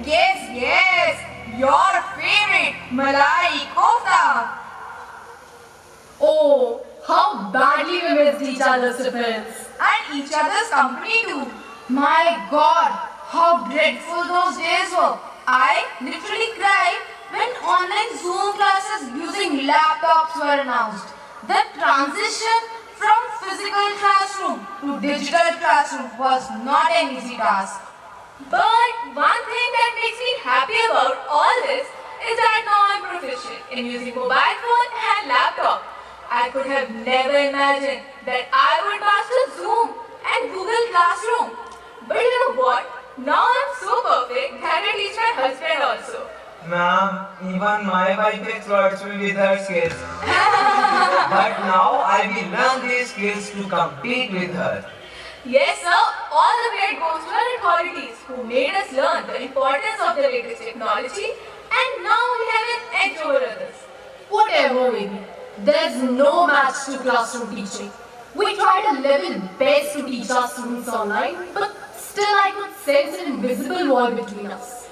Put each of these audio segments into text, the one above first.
Yes, your favorite Malai Kofta. Oh, how badly we missed each other's defense. And each other's company too. My God, how dreadful those days were. I literally cried when online Zoom classes using laptops were announced. The transition from physical classroom to digital classroom was not an easy task. But one thing that makes me happy about all this is that now I'm proficient in using mobile phone and laptop. I could have never imagined that I would master Zoom and Google Classroom. But you know what? Now I'm so perfect that I teach my husband also. Ma'am, even my wife exploits me with her skills. But now I will learn these skills to compete with her. Yes, sir. All the credit goes to our authorities who made us learn the importance of the latest technology, and now we have an edge over others. Whatever we do, there's no match to classroom teaching. We tried our level best to teach our students online, but still I could sense an invisible wall between us.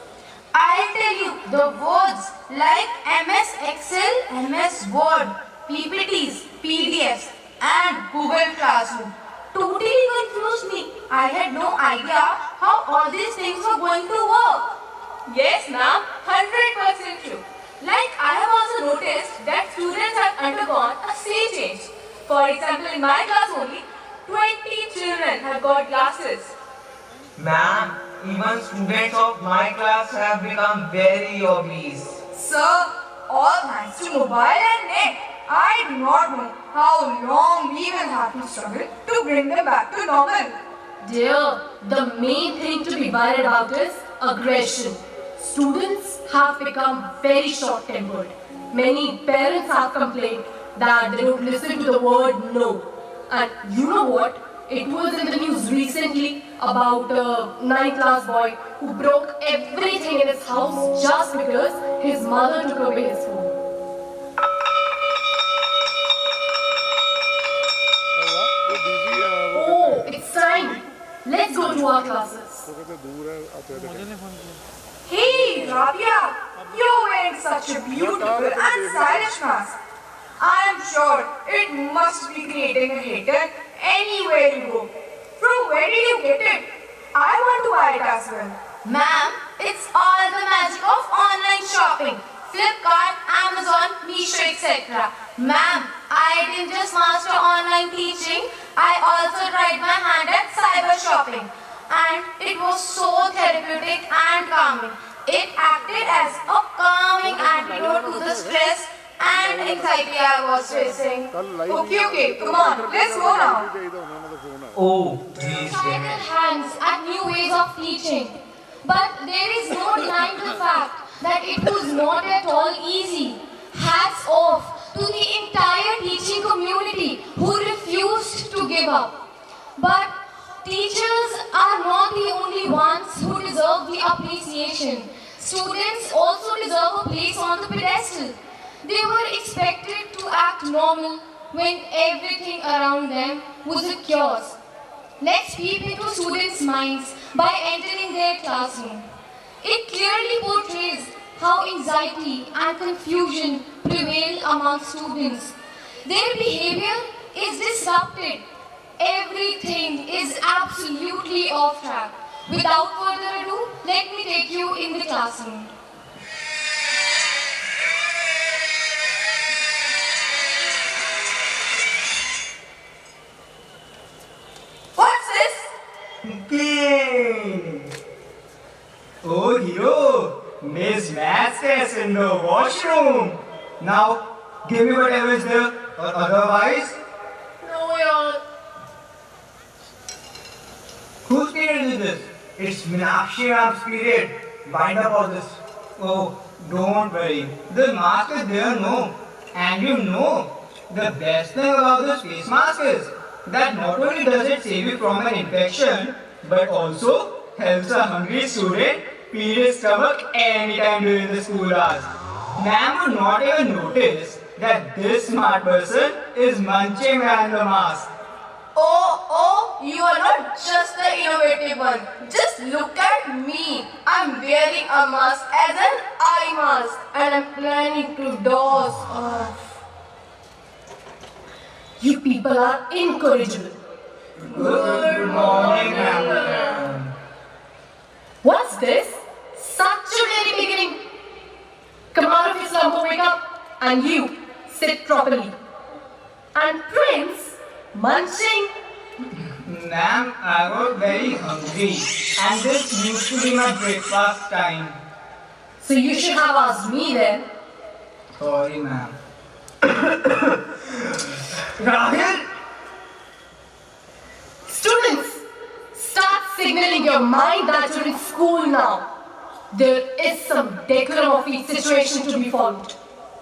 I'll tell you, the words like MS Excel, MS Word, PPTs, PDFs and Google Classroom totally confused me. I had no idea how all these things were going to work. Yes, ma'am, 100% true. Like I have also noticed that students have undergone a sea change. For example, in my class only, 20 children have got glasses. Ma'am, even students of my class have become very obese. Sir, all thanks to mobile and net, I do not know how long we will have to struggle to bring them back to normal. Dear, the main thing to be worried about is aggression. Students have become very short-tempered. Many parents have complained that they don't listen to the word no. And you know what? It was in the news recently about a 9th class boy who broke everything in his house just because his mother took away his phone. Oh, it's time. Let's go to our classes. Hey, Rabia, you're wearing such a beautiful and stylish mask. I am sure it must be creating a hater anywhere you go. From where did you get it? I want to buy it as well. Ma'am, it's all the magic of online shopping. Flipkart, Amazon, Meesho, etc. Ma'am, I didn't just master online teaching, I also tried my hand at cyber shopping. And it was so therapeutic and calming. It acted as a calming antidote to the stress and anxiety I was facing. Okay, come on, let's go now. Oh, these Try their women. hands at new ways of teaching. But there is no denying the fact that it was not at all easy. Hats off to the entire teaching community who refused to give up. But teachers are not the only ones who deserve the appreciation. Students also deserve a place on the pedestal. They were expected to act normal when everything around them was a chaos. Let's peep into students' minds by entering their classroom. It clearly portrays how anxiety and confusion prevail among students. Their behavior is disrupted. Everything is absolutely off track. Without further ado, let me take you in the classroom. What's this? King! Oh, hero! Miss Maths test in the washroom! Now, give me whatever is there, or otherwise, No, yaar. whose period is this? It's Meenakshi Ram's period. Wind up all this. Oh, don't worry. The mask is there, no. And you know, the best thing about this face mask is that not only does it save you from an infection, but also helps a hungry student feed his stomach anytime during the school hours. Ma'am would not even notice that this smart person is munching behind the mask. Oh, you are not just the innovative one. Just look at me. I'm wearing a mask as an eye mask and I'm planning to doze off. You people are incorrigible. Good morning, ma'am. What's this? Such a very beginning. Come out of your slumber, wake up, and you sit properly. And Prince, munching. Ma'am, I was very hungry and this used to be my breakfast time. So you should have asked me then. Sorry, ma'am. Rahul! Students, start signaling your mind that you're in school now. There is some decorum of each situation to be followed.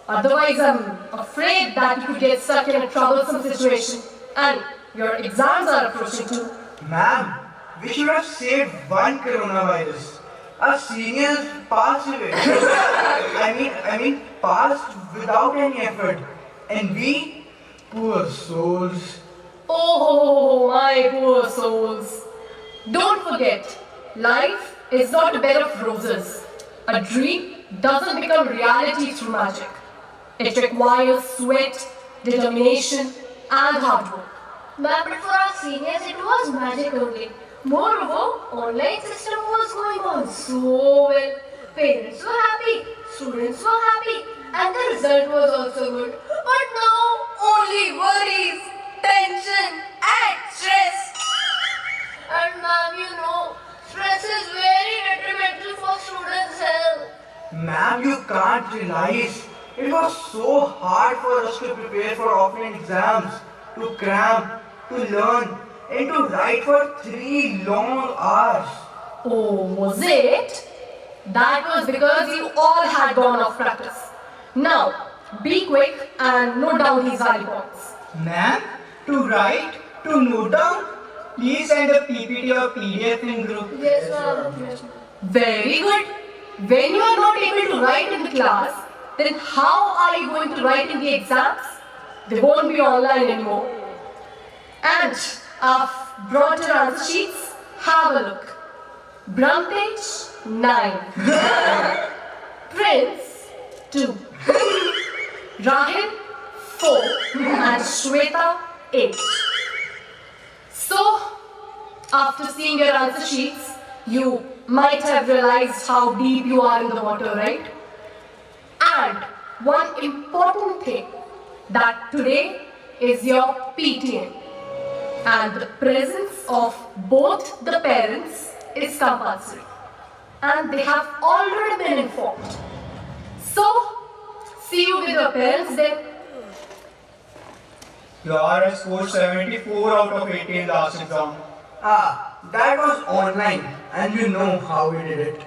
Otherwise, I'm afraid that you could get stuck in a troublesome situation and your exams are approaching too. Ma'am, we should have saved one coronavirus. Our seniors passed away. I mean, passed without any effort. And we, poor souls. Oh, my poor souls. Don't forget, life is not a bed of roses. A dream doesn't become reality through magic. It requires sweat, determination, and hard work. But for our seniors, it was magic only. Moreover, online system was going on so well. Parents were happy, students were happy, and the result was also good. But now only worries, tension and stress. And ma'am, you know, stress is very detrimental for students' health. Ma'am, you can't realize. It was so hard for us to prepare for offline exams, to cram, to learn, and to write for 3 long hours. Oh, was it? That was because you all had gone off practice. Now, be quick and note down these value points. Ma'am, to write, to note down, please send a PPT or PDF in group. Yes, ma'am. Yes, ma'am. Very good. When you are not able to write in the class, then how are you going to write in the exams? They won't be online anymore. And I've brought your answer sheets. Have a look. Brown page 9. Prince 2. Rahil 4. And Shweta 8. So, after seeing your answer sheets, you might have realized how deep you are in the water, right? And one important thing, that today is your PTM. And the presence of both the parents is compulsory. And they have already been informed. So, see you with your parents then. Yara scored 74 out of 80 in last exam. Ah, that was online, and you know how we did it.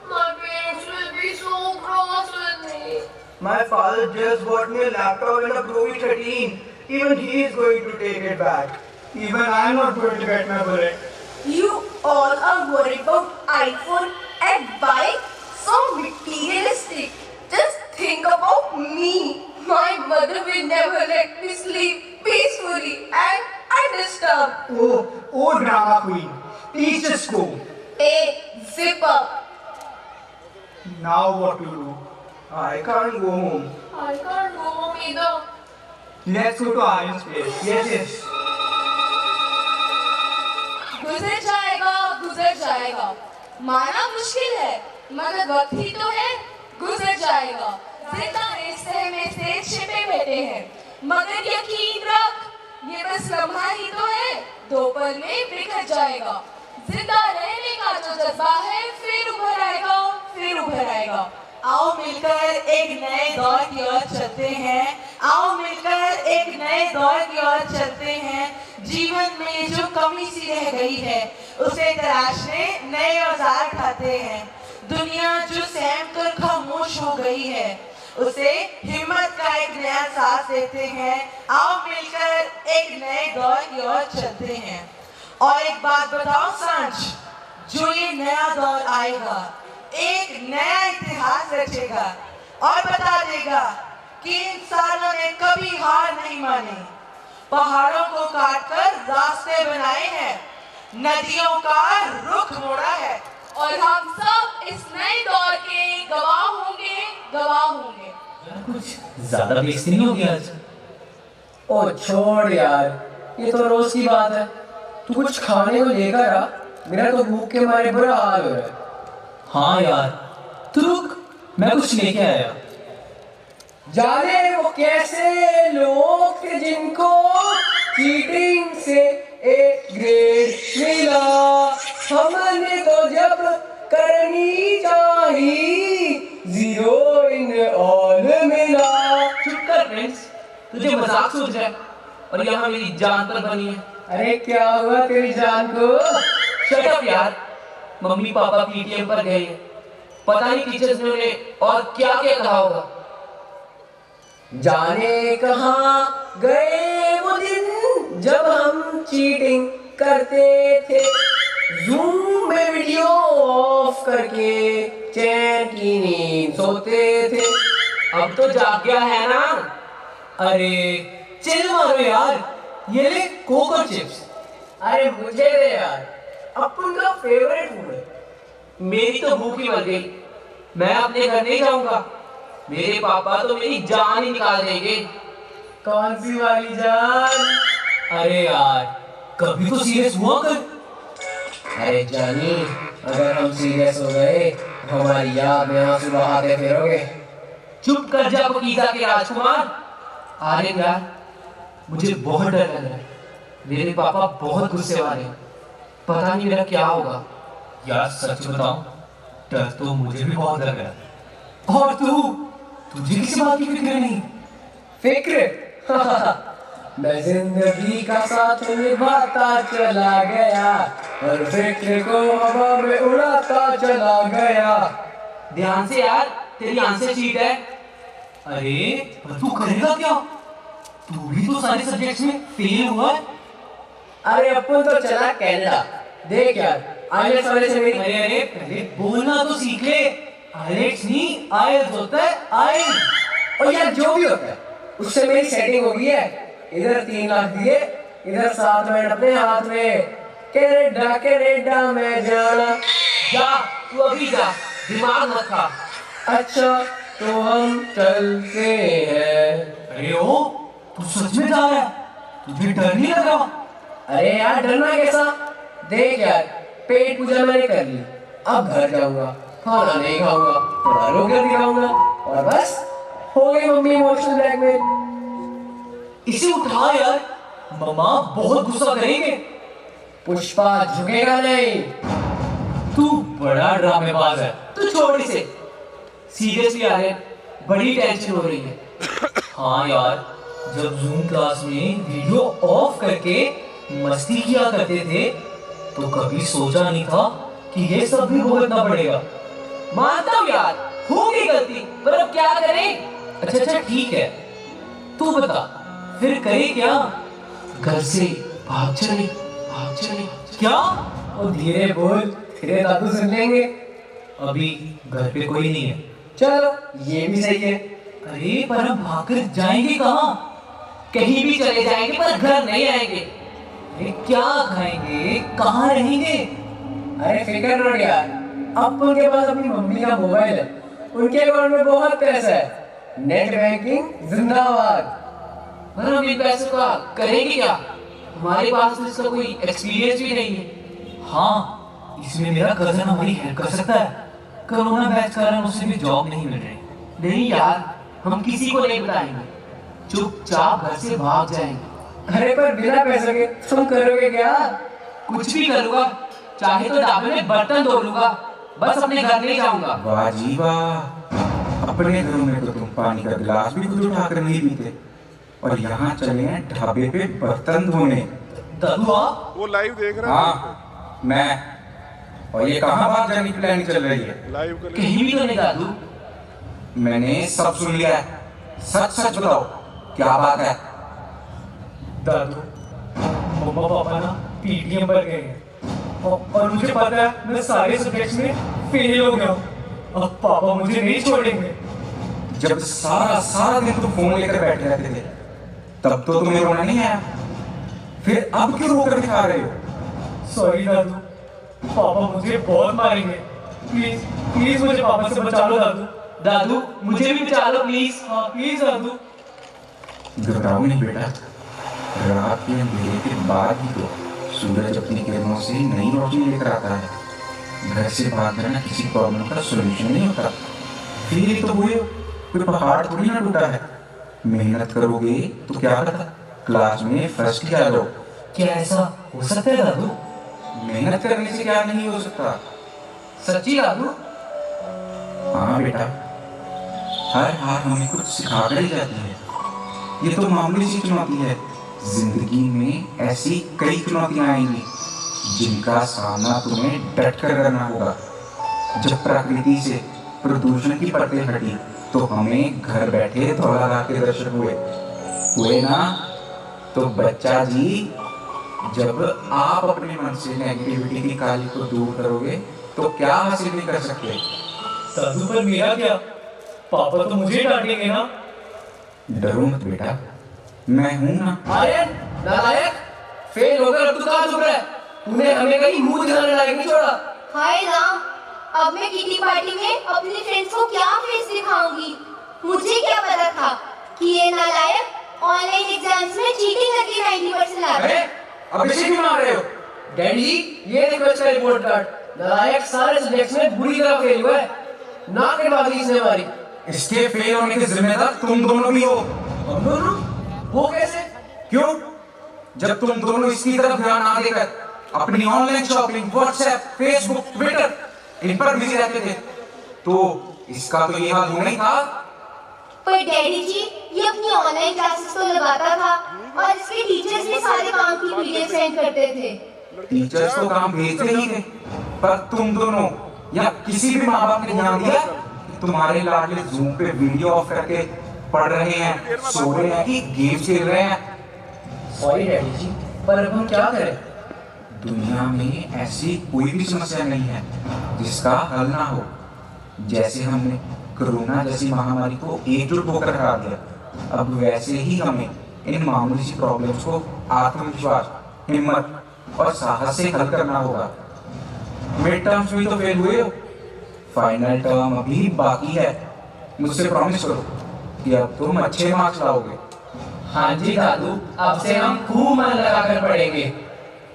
My parents will be so cross with me. My father just bought me a laptop and a Pro 13. Even he is going to take it back. Even I'm not going to get my bullet. You all are worried about iPhone and bike? So materialistic. Just think about me. My mother will never let me sleep peacefully and undisturbed. Oh, drama queen. Please just go. Hey, zip up. Now what to do? I can't go home. I can't go home either. Let's go to Aryan's place. Yes. गुजर जाएगा माना मुश्किल है मगर वक्त ही तो है गुजर जाएगा जिंदा रिश्ते में से छिपे बैठे हैं मगर यकीन रख ये बस लम्हा ही तो है 2 पल में बिखर जाएगा जिंदा रहने का जो जज्बा है फिर उभर आएगा आओ मिलकर एक नए दौर की ओर चलते हैं आओ मिलकर एक नए दौर की ओर चलते हैं जीवन में जो कमी सी रह गई है उसे तराशने नए औजार उठाते हैं दुनिया जो सहम कर खामोश हो गई है उसे हिम्मत का एक नया सांस देते हैं आओ मिलकर एक नए दौर की ओर चलते हैं और एक बात बताओ सांझ जो ये नया दौर आएगा एक नया इतिहास रचेगा और बता देगा कि इंसानों ने कभी हार नहीं मानी पहाड़ों को काटकर रास्ते बनाए हैं नदियों का रुख मोड़ा है और हम सब इस नए दौर के गवाह होंगे। कुछ ज्यादा बेइज्जती नहीं होगी आज? ओ छोड़ यार, ये तो रोज की बात है। तू कुछ खाने को लेकर आ, मेरा तो भूख के मारे बुरा हाल हो रहा है। हाँ यार, तू रुक, मैं कुछ लेके आया। जाने वो कैसे लोग थे जिनको चीटिंग से एक ग्रेड मिला, हमने तो जब करनी चाहिए 0 इन ऑल मिला। चुप कर फ्रेंड्स, तुझे मजाक सूझ रहा है और यहाँ मेरी जान पर बनी है। अरे क्या हुआ तेरी जान को? शट अप यार, मम्मी पापा पीटीएम पर गए हैं, पता नहीं टीचर्स ने उन्हें और क्या क्या कहा होगा। जाने कहाँ गए वो दिन जब हम चीटिंग करते थे, जूम में वीडियो ऑफ करके चैन की नींद सोते थे। अब तो जाग गया है ना? अरे चिल मारो यार, ये ले कोक और चिप्स। अरे मुझे दे यार, अपन का फेवरेट फूड है। मेरी तो भूख ही मर गई, मैं अपने घर नहीं जाऊंगा। मेरे पापा तो मेरी जान ही निकाल देंगे। कौन सी वाली जान? अरे यार, कभी तो सीरियस हुआ कर। अरे जानी, अगर हम सीरियस हो गए तो हमारी याद में आंसू बहाते फिरोगे। चुप कर जा पकीजा के राजकुमार। अरे यार, मुझे बहुत डर लग रहा है। मेरे पापा बहुत गुस्से वाले हैं, पता नहीं मेरा क्या होगा। यार सच बताऊं, डर तो मुझे भी बहुत लग रहा है। और तुझे किसी बात की फिक्र नहीं? फिक्र? मैं जिंदगी का साथ निभाता चला गया और फिक्र को हवा में उड़ाता चला गया। ध्यान से यार, तेरी आंसर शीट है। अरे पर तू करेगा क्या? तू भी तो सारे सब्जेक्ट्स में फेल हुआ है। अरे अपन तो चला कनाडा। देख यार, आईएलटीएस वाले से मेरी। अरे पहले बोलना तो सीख ले। आईएलटीएस नहीं, आईएलटीएस होता है आईएलटीएस। और यार जो भी होता है, उससे मेरी सेटिंग हो गई है। इधर 3 लाख दिए, इधर 7 मिनट अपने हाथ में। कनाडा में जाना। जा, तू अभी जा, दिमाग मत खा। अच्छा तो हम चलते हैं। अरे ओ, तू सच में जा रहा है? तुझे डर नहीं लग रहा? अरे यार डरना कैसा? देख यार, पेट पूजा मैंने कर ली, अब घर जाऊंगा, खाना नहीं खाऊंगा, थोड़ा रोकर दिखाऊंगा और बस हो गई मम्मी इमोशनल ब्लैकमेल। इसे उठा यार, मम्मा बहुत गुस्सा करेंगे। पुष्पा झुकेगा नहीं। तू बड़ा ड्रामेबाज है। तू छोड़ इसे। सीरियसली यार, बड़ी टेंशन हो रही है। हाँ यार, जब जूम क्लास में वीडियो ऑफ करके मस्ती किया करते थे तो कभी सोचा नहीं था कि ये सब भी भुगतना पड़ेगा। मानता हूँ यार, हो गई गलती, पर अब क्या करें? अच्छा ठीक है, तू बता फिर करे क्या? घर से भाग चले। क्या? और धीरे बोल, तेरे दादू सुन लेंगे। अभी घर पे कोई नहीं है। चलो ये भी सही है। अरे पर हम भागकर जाएंगे कहाँ? कहीं भी चले जाएंगे पर घर नहीं आएंगे। अरे क्या खाएंगे, कहाँ रहेंगे? अरे फिक्र मत यार, अपन के पास अपनी मम्मी का मोबाइल है, उनके अकाउंट में बहुत पैसा है, नेट बैंकिंग जिंदाबाद। पर हम इन पैसों का करेंगे क्या? हमारे पास तो इसका कोई एक्सपीरियंस भी नहीं है। हाँ, इसमें मेरा कजन हमारी हेल्प कर सकता है। कोरोना बैच के कारण उसे भी जॉब नहीं मिल रही। नहीं यार, हम किसी को नहीं बताएंगे, चुपचाप घर से भाग जाएंगे। अरे पर बिना पैसे के तुम करोगे क्या? कुछ भी करूँगा, चाहे तो ढाबे में बर्तन धो लूंगा, बस अपने घर नहीं जाऊंगा। वाह जी वाह, अपने घरों में तो तुम पानी का गिलास भी खुद उठाकर नहीं पीते और यहाँ चले हैं ढाबे पे बर्तन धोने। ददुआ, वो लाइव देख रहा है? हाँ मैं। और ये कहाँ भाग जाने की प्लानिंग चल रही है? लाइव कर कहीं भी तो नहीं दादू। मैंने सब सुन लिया है, सच सच बताओ क्या बात है? दादू, मम्मा पापा ना पीटीएम पर गए हैं और मुझे पता है मैं सारे सब्जेक्ट्स में फेल हो गया हूँ। अब पापा मुझे नहीं छोड़ेंगे। जब सारा दिन तुम फोन लेकर बैठे रहते थे तब तो तुम्हें रोना नहीं आया, फिर अब क्यों रोकर दिखा रहे हो? सॉरी दादू, पापा मुझे बहुत मारेंगे। प्लीज प्लीज मुझे पापा से बचा लो दादू। दादू मुझे भी बचा लो प्लीज। हाँ प्लीज दादू। घबराओ नहीं बेटा, रात के अंधेरे के बाद ही तो सूरज अपनी किरणों से नई रोशनी लेकर आता है। घर से भाग जाना किसी प्रॉब्लम का सोल्यूशन नहीं होता। फिर ही तो हुए, कोई पहाड़ थोड़ी ना टूटा है। मेहनत करोगे तो क्या पता क्लास में फर्स्ट ही आ जाओ। क्या ऐसा हो सकता है दादू? मेहनत करने से क्या नहीं हो सकता। सच्ची दादू? हाँ बेटा, हर हार हमें कुछ सिखाकर ही जाती है। ये तो मामूली सी चुनौती है। जिंदगी में ऐसी कई चुनौतियां आएंगी जिनका सामना तुम्हें डट कर करना होगा। जब प्रकृति से प्रदूषण की परतें हटी तो हमें घर बैठे धौला घाट के दर्शन हुए ना। तो बच्चा जी, जब आप अपने मन से नेगेटिविटी की काली को दूर करोगे तो क्या हासिल नहीं कर सकते। दादू पर मेरा क्या? पापा तो मुझे डांटेंगे ना। डरो मत बेटा, मैं हूं ना। आर्यन नालायक, फेल होकर अब तू कहाँ छुप रहा है? तूने हमें कहीं मुंह दिखाने लायक नहीं छोड़ा। हाय राम, अब मैं किटी पार्टी में अपने फ्रेंड्स को क्या फेस दिखाऊंगी? मुझे क्या पता था कि ये नालायक ऑनलाइन एग्जाम्स में चीटिंग करके 90% लाता है। अब इसे क्यों मार रहे हो? डैडी जी, ये देखो इसका रिपोर्ट कार्ड। नालायक सारे सब्जेक्ट्स में बुरी तरह फेल हुआ है। नाक कटवा दी इसने हमारी। इसके फेल होने के जिम्मेदार तुम दोनों भी हो। हम दोनों? वो कैसे? क्यों? जब तुम दोनों इसकी तरफ ध्यान ना देकर अपनी online shopping, WhatsApp, Facebook, Twitter इन पर बिजी रहते थे तो इसका तो ये हाल होना ही था। पर डैडी जी, ये अपनी ऑनलाइन क्लासेस तो लगाता था और इसके टीचर्स भी सारे काम की पीडीएफ सेंड करते थे। टीचर्स तो काम भेजते ही थे, पर तुम दोनों या किसी भी माँ बाप ने ध्यान दिया कि तुम्हारे लाडले जूम पे वीडियो ऑफ करके पढ़ रहे हैं, सो रहे हैं कि गेम खेल रहे हैं। सॉरी डैडी जी, पर अब हम क्या करें? दुनिया में ऐसी कोई भी समस्या नहीं है जिसका हल ना हो। जैसे हमने कोरोना जैसी महामारी को एकजुट होकर हरा दिया, अब वैसे ही हमें इन मामूली सी प्रॉब्लम्स को आत्मविश्वास, हिम्मत और साहस से हल करना होगा। मिड टर्म्स में तो फेल हुए हो, फाइनल टर्म अभी बाकी है। मुझसे प्रॉमिस करो कि अब तुम अच्छे मार्क्स लाओगे। हाँ जी दादू, अब से हम खूब मन लगाकर पढ़ेंगे।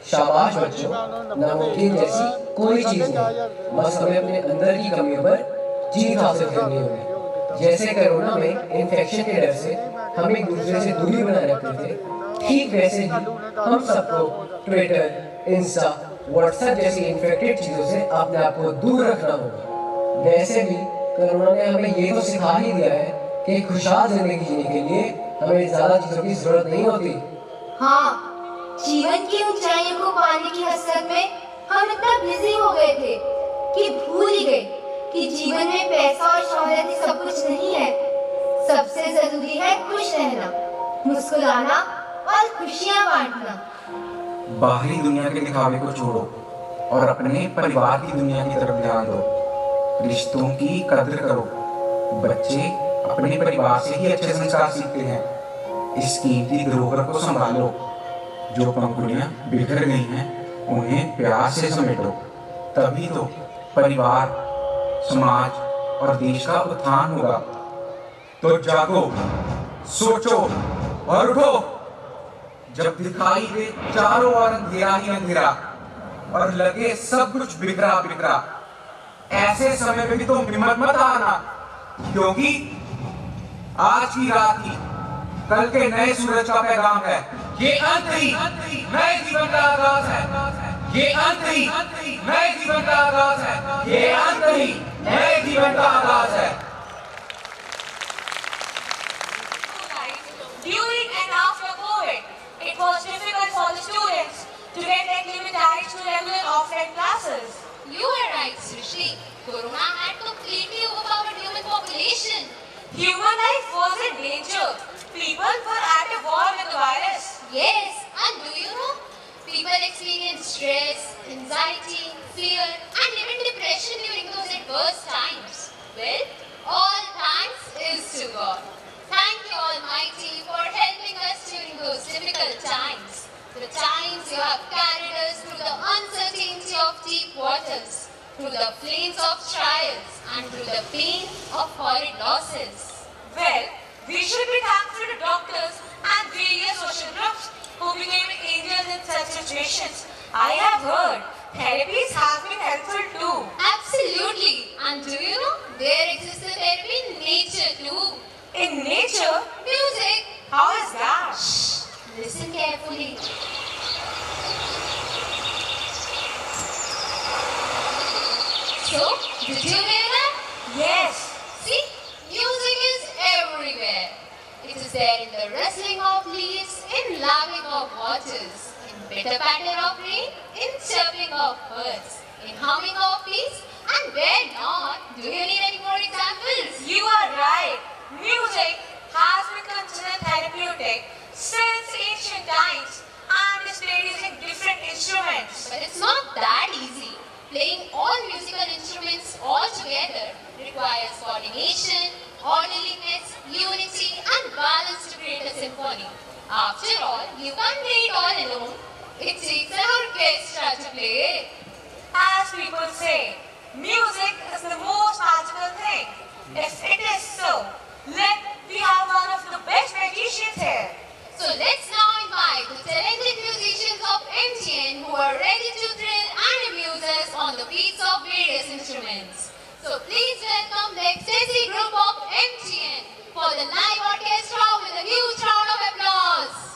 शाबाश बच्चों, नामुमकिन जैसी कोई चीज नहीं, बस हमें अपने अंदर की कमियों पर जीत हासिल करनी होगी। जैसे कोरोना में इन्फेक्शन के डर से हम एक दूसरे से दूरी बनाए रखते थे, ठीक वैसे ही हम सबको ट्विटर, इंस्टा, व्हाट्सएप जैसी इन्फेक्टेड चीजों से अपने आप को दूर रखना होगा। वैसे भी कोरोना ने हमें ये तो सिखा ही दिया है कि खुशहाल जिंदगी जीने के लिए हमें ज्यादा चीजों की जरूरत नहीं होती। हाँ, जीवन की ऊंचाइयों को पाने की हसरत में हम इतना बिजी हो गए थे कि भूल ही गए कि जीवन में पैसा और शोहरत ही सब कुछ नहीं है। सबसे जरूरी है खुश रहना, मुस्कुराना और खुशियां बांटना। बाहरी दुनिया के दिखावे को छोड़ो और अपने परिवार की दुनिया की तरफ ध्यान दो। रिश्तों की कद्र करो। बच्चे अपने परिवार से ही अच्छे संस्कार सीखते हैं। इस कीमती धरोहर को संभालो। जो पंखुड़ियां बिखर गई हैं उन्हें प्यार से समेटो, तभी तो परिवार, समाज और देश का उत्थान होगा। तो जागो, सोचो और उठो। जब दिखाई दे चारों ओर अंधेरा ही अंधेरा और लगे सब कुछ बिखरा बिखरा, ऐसे समय में भी तुम हिम्मत मत हारना, क्योंकि आज की रात ही कल के नए सूरज का पैगाम है। ये अंत ही नए जीवन का आगाज है। ये अंत ही नए जीवन का आगाज है। ये अंत ही नए जीवन का आगाज है। During and after COVID, it was difficult for the students to get acclimatized to regular offline classes. You are right, Srishi. Corona had completely overpowered human population. Human life was in danger. People were at a war with the virus. Yes, and do you know? People experienced stress, anxiety, fear, and even depression during those adverse times. Well, all thanks is to God. Thank you, Almighty, for helping us during those difficult times. The times you have carried us through the of deep waters, through the flames of trials, and through the pain of horrid losses. Well, we should be thankful to doctors and various social groups who became angels in such situations. I have heard therapies have been helpful too. Absolutely. And do you know, there exists a therapy in nature too. In nature? Music. How is that? Shh. Listen carefully. So, did you hear that? Yes. See, music is everywhere. It is there in the rustling of leaves, in lapping of waters, in pitter-patter of rain, in chirping of birds, in humming of bees, and where not? Do you need any more examples? You are right. Music has been considered therapeutic since ancient times and is played using different instruments. But it's not that easy. Playing all musical instruments all together requires coordination, orderliness, unity, and balance to create a symphony. After all, you can't play it all alone. It takes an orchestra to play it. As people say, music is the most magical thing. If it is so, we have one of the best magicians here. So let's now invite the talented musicians of MGN who are ready to thrill and amuse us on the beats of various instruments. So please welcome the extensive group of MGN for the live orchestra with a huge round of applause.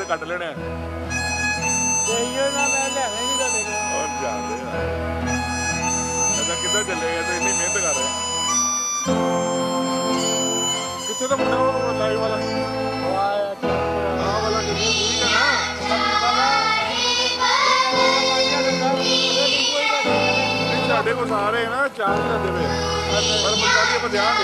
ਤੇ ਕੱਟ ਲੈਣੇ ਆ ਦੇਈਓ ਨਾ ਮੈਂ ਲੈਣੇ ਨਹੀਂ ਤਾਂ ਦੇਖੋ ਔਰ ਜਾਂਦੇ ਆ ਇਹਦਾ ਕਿੱਦਾਂ ਚੱਲੇਗਾ ਤੇ ਇੰਨੀ ਮਿਹਨਤ ਕਰ ਰਿਹਾ ਕਿੱਥੇ ਦਾ ਮੁੰਡਾ ਉਹ ਲਾਈਵ ਵਾਲਾ ਵਾਲਾ ਕਿੱਥੇ ਪੂਰੀ ਦਾ ਨਾ ਸਾਡੇ ਕੋਲ ਸਾਰੇ ਨਾ ਚਾਹ ਨਹੀਂ ਦਿੰਦੇ ਵੇ ਪਰ ਬੰਦਾ ਦੀ ਆਪਾਂ ਧਿਆਨ ਦੇ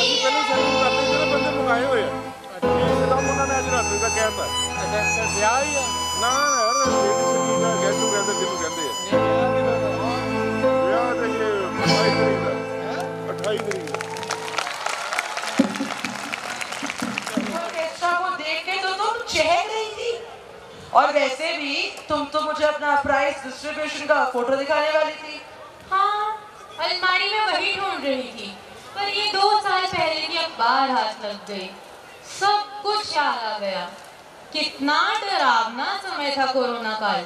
ਅਸੀਂ ਪਹਿਲਾਂ ਸੈਟਿੰਗ ਕਰਦੇ ਜਿਹੜੇ ਬੰਦੇ ਮੰਗਾਏ ਹੋਏ ਆ ਇਹ ਕੰਮ ਉਹਨਾਂ ਨੇ ਅੱਜ ਰਾਤ ਦਾ ਕਹਿਤਾ ਅੱਛਾ ਵਿਆਹ ਹੀ ਆ ਨਾ ਯਾਰ ਲੇਡੀ ਸੰਗੀਤ ਦਾ ਗੈਸਟ ਟੂ ਗੈਦਰ ਜਿਹਨੂੰ ਕਹਿੰਦੇ ਆ ਵਿਆਹ ਤੇ ਇਹ 28 ਤਰੀਕ ਦਾ 28 ਤਰੀਕ ਦਾ ऑर्केस्ट्रा को देख के तो तुम चहक रही थी और वैसे भी तुम तो मुझे अपना प्राइस डिस्ट्रीब्यूशन का फोटो दिखाने वाली थी हाँ, अलमारी में वही ढूंढ रही थी पर ये 2 साल पहले की अखबार हाथ लग गई सब कुछ याद आ गया कितना डरावना समय था कोरोना काल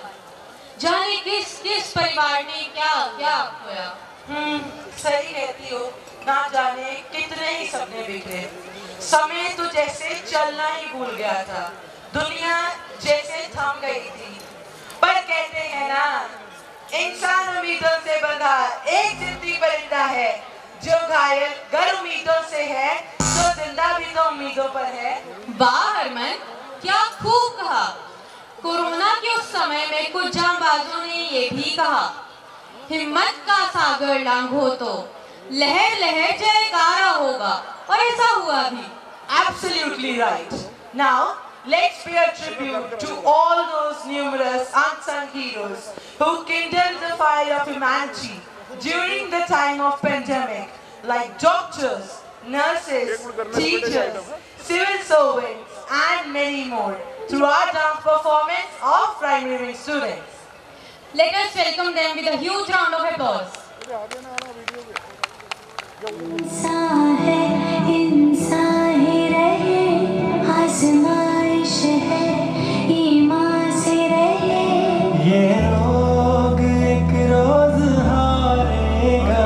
जाने किस किस परिवार ने क्या क्या खोया सही कहती हो ना जाने कितने ही सपने बिखरे समय तो जैसे चलना ही भूल गया था दुनिया जैसे थम गई थी पर कहते हैं ना इंसान उम्मीदों से बंधा एक जिंदगी परिंदा है जो घायल गर उम्मीदों से है तो जिंदा भी तो उम्मीदों पर है वाह हरमन क्या खूब कहा कोरोना के उस समय में कुछ जांबाजों ने ये भी कहा हिम्मत का सागर लांघो तो लहर लहर जयकारा होगा और ऐसा हुआ भी Absolutely right. Now, let's pay a tribute to all those numerous unsung heroes who kindled the fire of humanity during the time of pandemic, like doctors, nurses, teachers, civil servants, and many more, through our dance performance of primary students. Let us welcome them with a huge round of applause. इंसान है इंसान ही रहे आजमाइश है ईमान से रहे ये रोग एक रोज हारेगा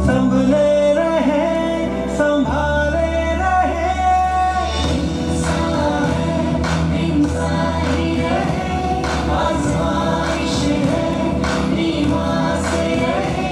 संभले रहे संभाले रहे इंसान है इंसान ही रहे आजमाइश है ईमान से रहे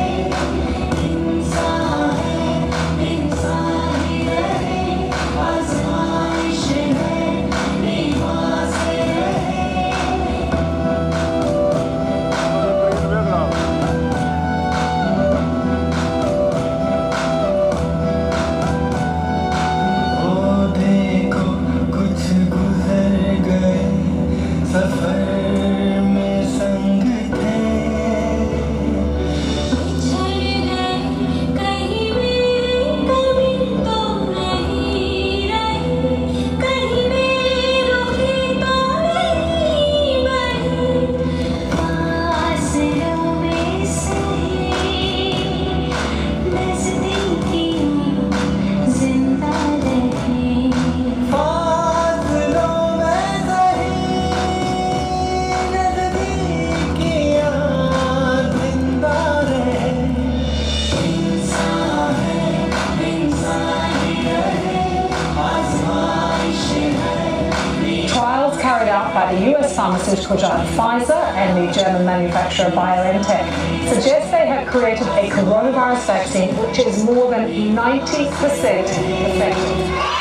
by the US pharmaceutical giant Pfizer and the German manufacturer BioNTech suggests they have created a coronavirus vaccine which is more than 90% effective.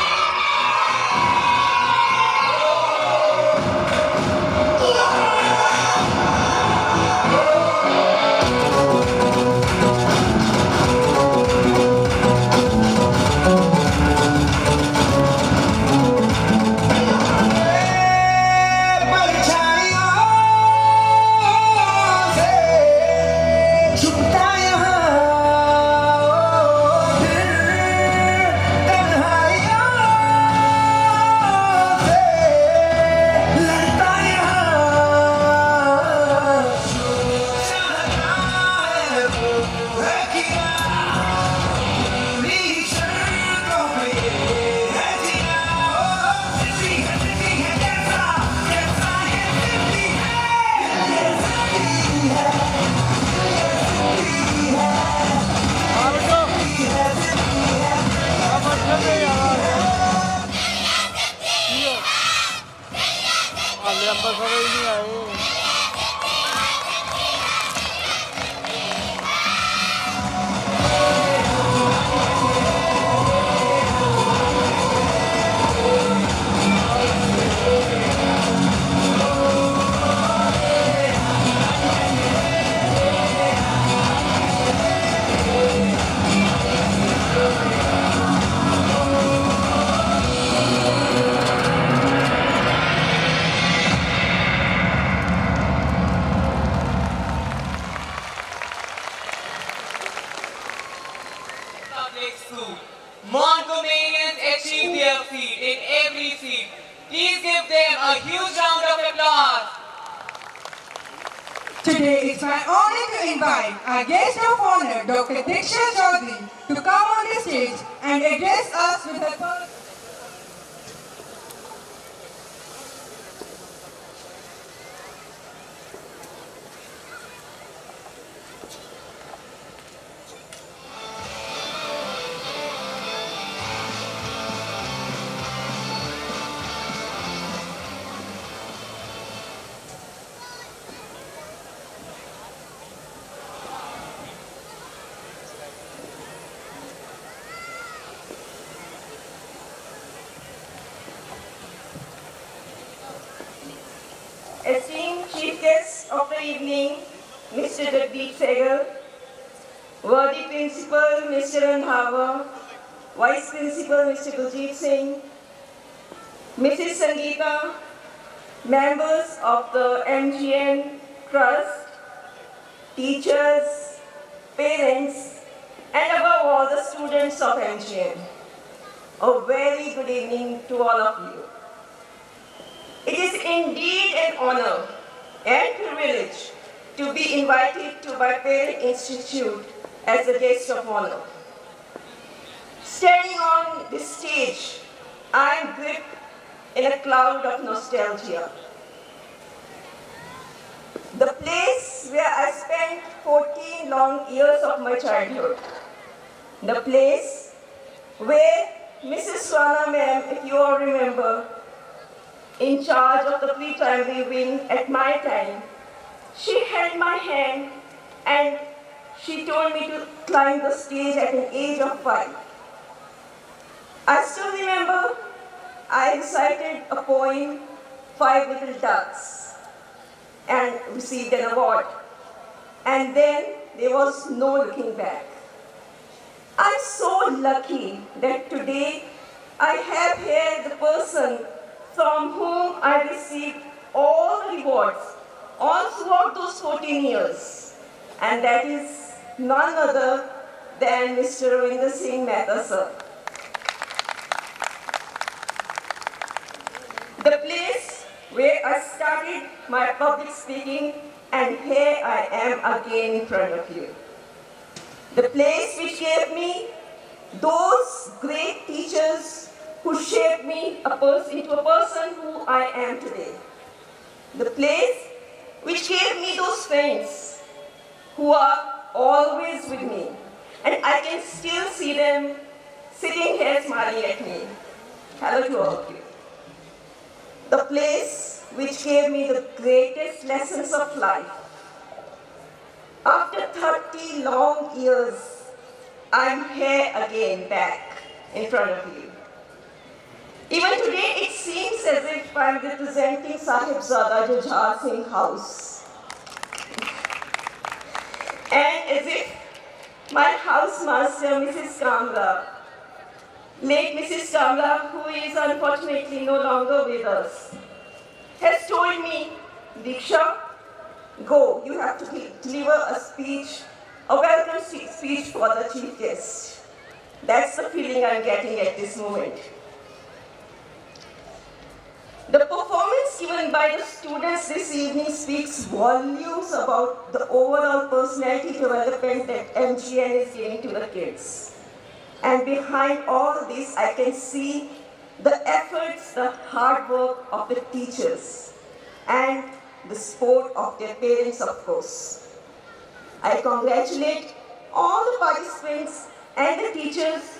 छुपता यहाँ फिर तन्हाइयाँ public school. Montgomeryans achieved their feat in every field. Please give them a huge round of applause. Today it's my honor to invite our guest of honor, Dr. Diksha Chaudhary, to come on the stage and address us with her first. Esteemed Chief Guest of the evening, Mr. Jagdeep Sehgal, worthy Principal, Mr. Randhawa, Vice Principal, Mr. Gurjeet Singh, Mrs. Sangeeta, members of the MGN Trust, teachers, parents, and above all the students of MGN. A very good evening to all of you. It is indeed an honor and privilege to be invited to my parent institute as a guest of honor. Standing on this stage, I am gripped in a cloud of nostalgia. The place where I spent 14 long years of my childhood. The place where Mrs. Swana ma'am, if you all remember, in charge of the pre-primary wing at my time, she held my hand and she told me to climb the stage at an age of 5. I still remember I recited a poem, Five Little Ducks, and received an award. And then there was no looking back. I'm so lucky that today I have here the person from whom I received all the rewards all throughout those 14 years. And that is none other than Mr. Ravinder Singh Mehta, sir. The place where I started my public speaking, and here I am again in front of you. The place which gave me those great teachers who shaped me into a person who I am today. The place which gave me those friends who are always with me. And I can still see them sitting here smiling at me. Hello to all of you. The place which gave me the greatest lessons of life. After 30 long years, I'm here again back in front of you. Even today, it seems as if I'm representing Sahibzada Jujhar Singh House. And as if my housemaster, Mrs. Kamla, late Mrs. Kamla, who is unfortunately no longer with us, has told me, Diksha, go, you have to deliver a speech, a welcome speech for the chief guest. That's the feeling I'm getting at this moment. The performance given by the students this evening speaks volumes about the overall personality development that MGN is giving to the kids. And behind all this, I can see the efforts, the hard work of the teachers, and the support of their parents, of course. I congratulate all the participants and the teachers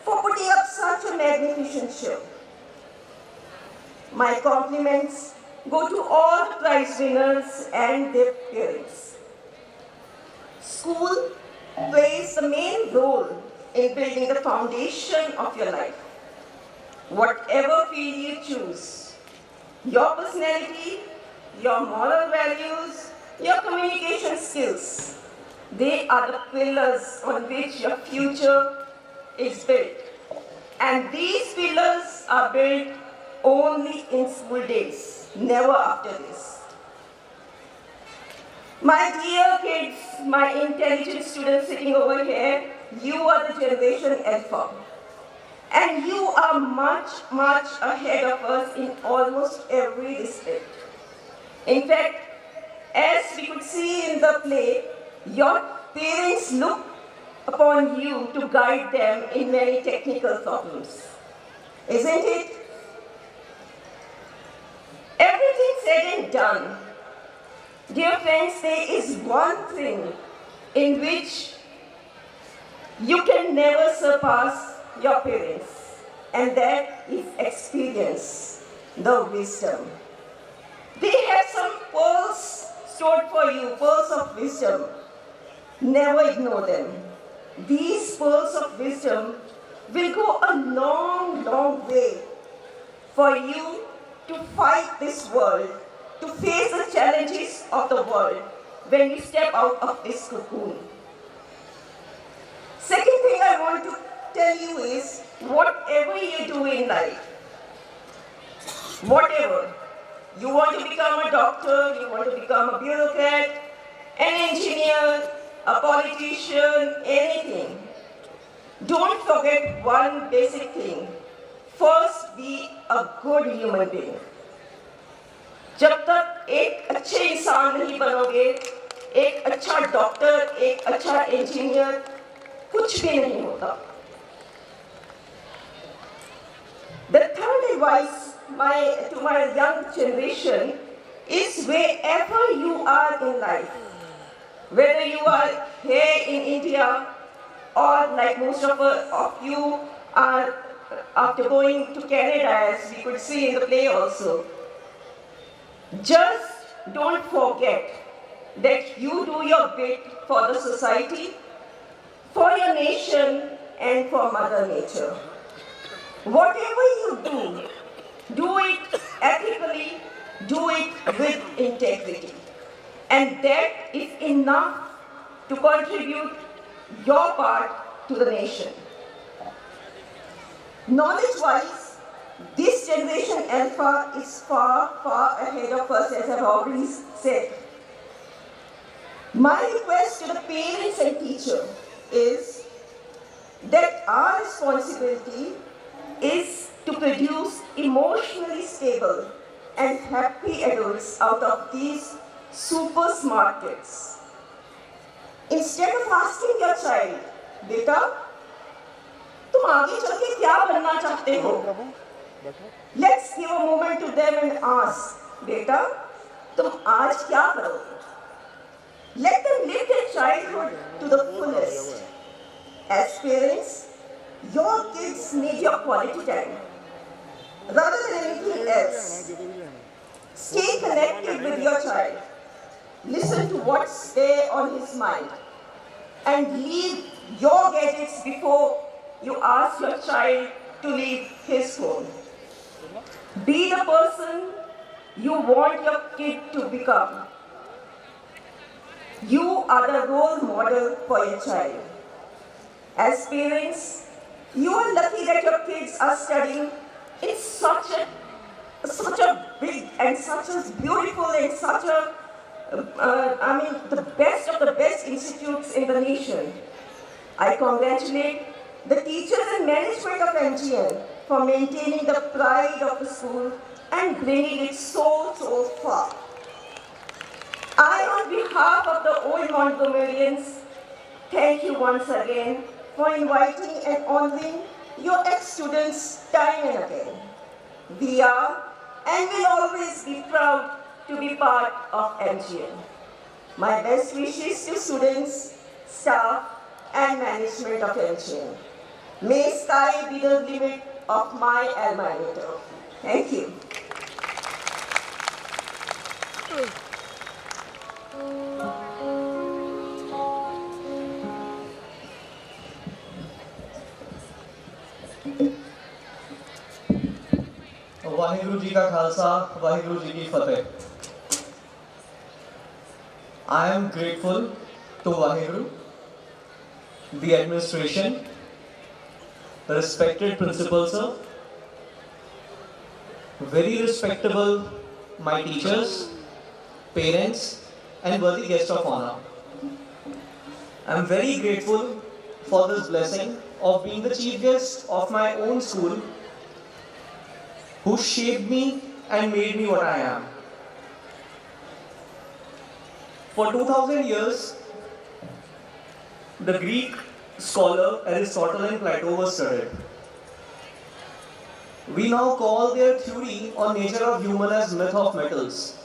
for putting up such a magnificent show. My compliments go to all the prize winners and their parents. School plays the main role in building the foundation of your life. Whatever field you choose, your personality, your moral values, your communication skills, they are the pillars on which your future is built. And these pillars are built only in school days, never after this. My dear kids, my intelligent students sitting over here, you are the generation Alpha. And you are much, much ahead of us in almost every respect. In fact, as we could see in the play, your parents look upon you to guide them in many technical problems. Isn't it? Everything said and done, dear friends, there is one thing in which you can never surpass your parents, and that is experience, the wisdom. They have some pearls stored for you, pearls of wisdom. Never ignore them. These pearls of wisdom will go a long, long way for you to fight this world, to face the challenges of the world when you step out of this cocoon. Second thing I want to tell you is, whatever you do in life, whatever, you want to become a doctor, you want to become a bureaucrat, an engineer, a politician, anything, don't forget one basic thing. First, be a good human being. जब तक एक अच्छे इंसान नहीं बनोगे, एक अच्छा doctor, एक अच्छा इंजीनियर, कुछ भी नहीं होता. The third advice to my young generation is, wherever you are in life, whether you are here in India or like most of you are after going to Canada, as we could see in the play also, just don't forget that you do your bit for the society, for your nation, and for Mother Nature. Whatever you do it ethically, do it with integrity. And that is enough to contribute your part to the nation. Knowledge-wise, this generation Alpha is far, far ahead of us, as I've already said. My request to the parents and teachers is that our responsibility is to produce emotionally stable and happy adults out of these super smart kids. Instead of asking your child, "Beta, तुम आगे चल के क्या बनना चाहते हो?" Let's give a moment to them and ask, "Beta, तुम आज क्या करोगे?" Let them live their childhood to the fullest. As parents, your kids need your quality time. Rather than anything else, stay connected with your child. Listen to what's there on his mind. And leave your gadgets before you ask your child to leave his phone. Be the person you want your kid to become. You are the role model for your child. As parents, you are lucky that your kids are studying in such a big and such a beautiful and such a, the best of the best institutes in the nation. I congratulate the teachers and management of MGN for maintaining the pride of the school and bringing it so far. I, on behalf of the old Montgomeryans, thank you once again for inviting and honoring your ex-students time and again. We are and will always be proud to be part of MGN. My best wishes to students, staff, and management of MGN. May sky be the limit of my alma mater. Thank you. Waheguru ji का खालसा, वाहिगुरु जी की फतेह. I am grateful to Vaheguru, the administration, the respected principal sir, very respectable my teachers, parents, and worthy guests of honor. I am very grateful for this blessing of being the chief guest of my own school, who shaped me and made me what I am. For 2000 years, the Greek scholar Aristotle and Plato were studied. We now call their theory on nature of human as myth of metals.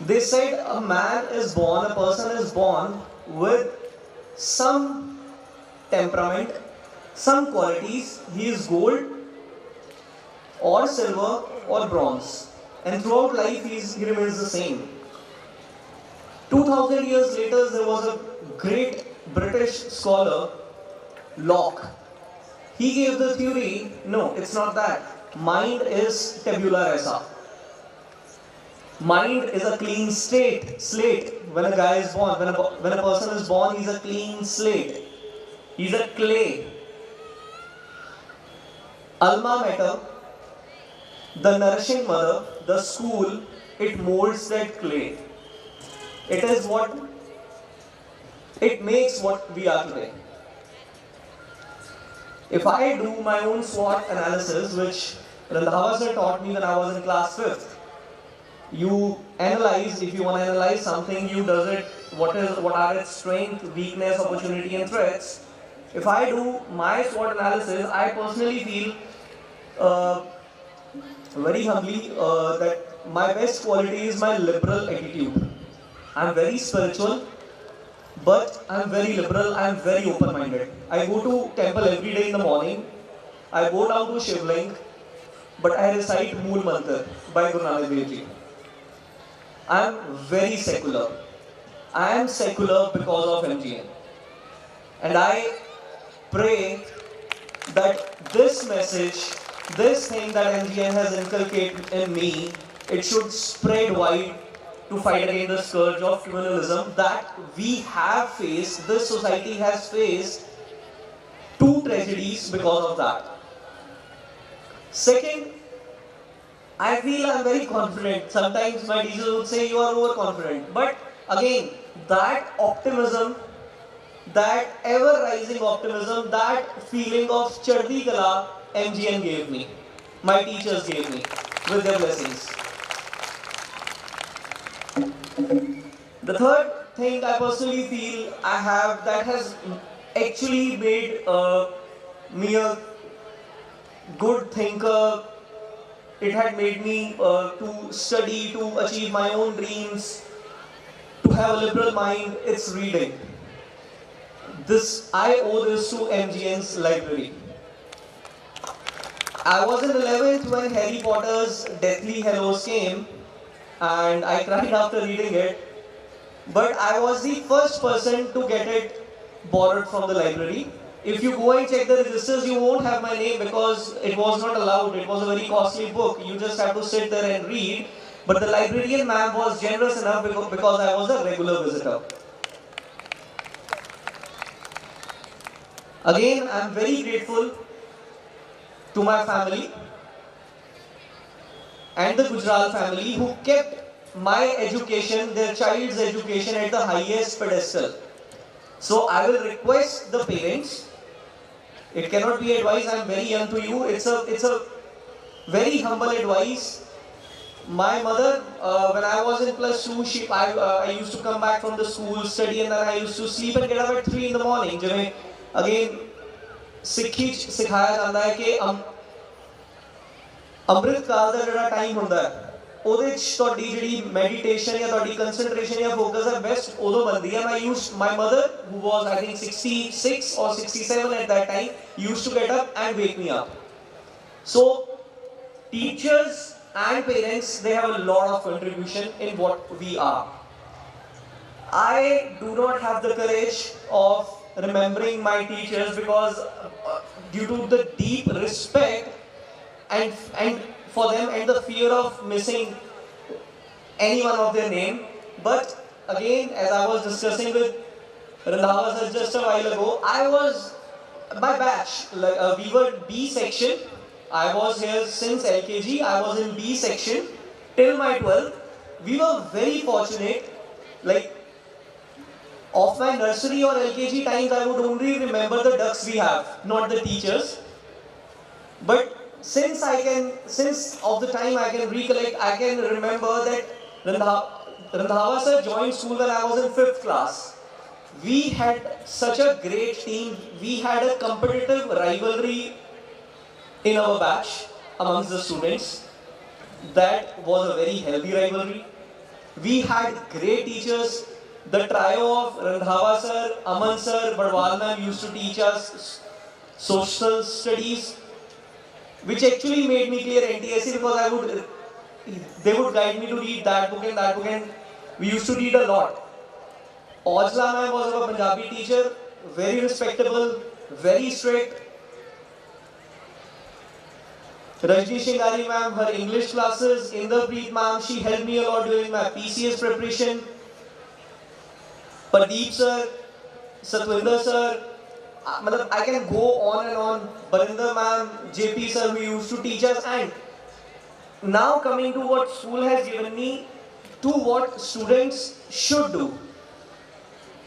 They said a man is born, a person is born with some temperament, some qualities. He is gold or silver or bronze, and throughout life he remains the same. 2000 years later, there was a great British scholar, Locke. He gave the theory, no, it's not that. Mind is tabula rasa. Mind is a clean slate. When a guy is born, when a person is born, he's a clean slate. He's a clay. Alma mater, the nourishing mother, the school, it molds that clay. It is what, it makes what we are today. If I do my own SWOT analysis, which Randhawa sir taught me when I was in class 5th, you analyze, if you want to analyze something, you does it, what are its strength, weakness, opportunity and threats. If I do my SWOT analysis, I personally feel very humbly that my best quality is my liberal attitude. I'm very spiritual, but I'm very liberal, I'm very open-minded. I go to temple every day in the morning. I go down to Shivling, but I recite Mool Mantra by Guru Nanak Dev Ji. I'm very secular. I am secular because of MGN. And I pray that this message, this thing that MGN has inculcated in me, it should spread wide to fight against the scourge of criminalism that we have faced, this society has faced 2 tragedies because of that. Second, I feel I'm very confident. Sometimes my teachers would say you are overconfident. But again, that optimism, that ever-rising optimism, that feeling of Chardi Kala, MGN gave me. My teachers gave me with their blessings. The third thing I personally feel I have that has actually made me a good thinker, it had made me to study, to achieve my own dreams, to have a liberal mind, it's reading. I owe this to MGN's library. I was in 11th when Harry Potter's Deathly Hallows came, and I cried after reading it. But I was the first person to get it borrowed from the library. If you go and check the registers, you won't have my name because it was not allowed. It was a very costly book. You just have to sit there and read. But the librarian ma'am was generous enough because I was a regular visitor. Again, I'm very grateful to my family and the Gujral family who kept my education, their child's education at the highest pedestal. So I will request the parents, it cannot be advice, I am very young to you, it's a very humble advice. My mother, when I was in +2, I used to come back from the school, study, and then I used to sleep and get up at 3 in the morning. Again, ਸਿੱਖੀ ਸਿਖਾਇਆ ਜਾਂਦਾ ਹੈ ਕਿ ਅੰਮ੍ਰਿਤ ਕਾਲ ਦਾ ਜਿਹੜਾ time ਹੁੰਦਾ ਹੈ ਉਹਦੇ ਚ ਤੁਹਾਡੀ ਜਿਹੜੀ ਮੈਡੀਟੇਸ਼ਨ ਜਾਂ ਤੁਹਾਡੀ ਕਨਸੈਂਟਰੇਸ਼ਨ ਜਾਂ ਫੋਕਸ ਹੈ ਬੈਸਟ ਉਦੋਂ ਬਣਦੀ ਹੈ my mother who was I think 66 or 67 at that time used to get up and wake me up. So teachers and parents, they have a lot of contribution in what we are. I do not have the courage of remembering my teachers because due to the deep respect and for them and the fear of missing any one of their name. But again, as I was discussing with Randhawa sir just a while ago, I was, my batch, we were B section. I was here since LKG. I was in B section till my 12th. We were very fortunate. Of my nursery or LKG times, I would only remember the ducks we have, not the teachers. But since of the time I can recollect, I can remember that Randhawa sir joined school when I was in 5th class. We had such a great team. We had a competitive rivalry in our batch amongst the students. That was a very healthy rivalry. We had great teachers. The trio of Randhawa sir, Aman sir, Badwal ma'am used to teach us social studies, which actually made me clear NTSC because they would guide me to read that book and we used to read a lot. Ojla ma'am was a Punjabi teacher, very respectable, very strict. Rajni Shingari ma'am, her English classes, Inderpreet ma'am, she helped me a lot during my PCS preparation. Pradeep sir, Satwinder sir, I can go on and on. Barinder ma'am, JP sir who used to teach us, and now coming to what school has given me, to what students should do.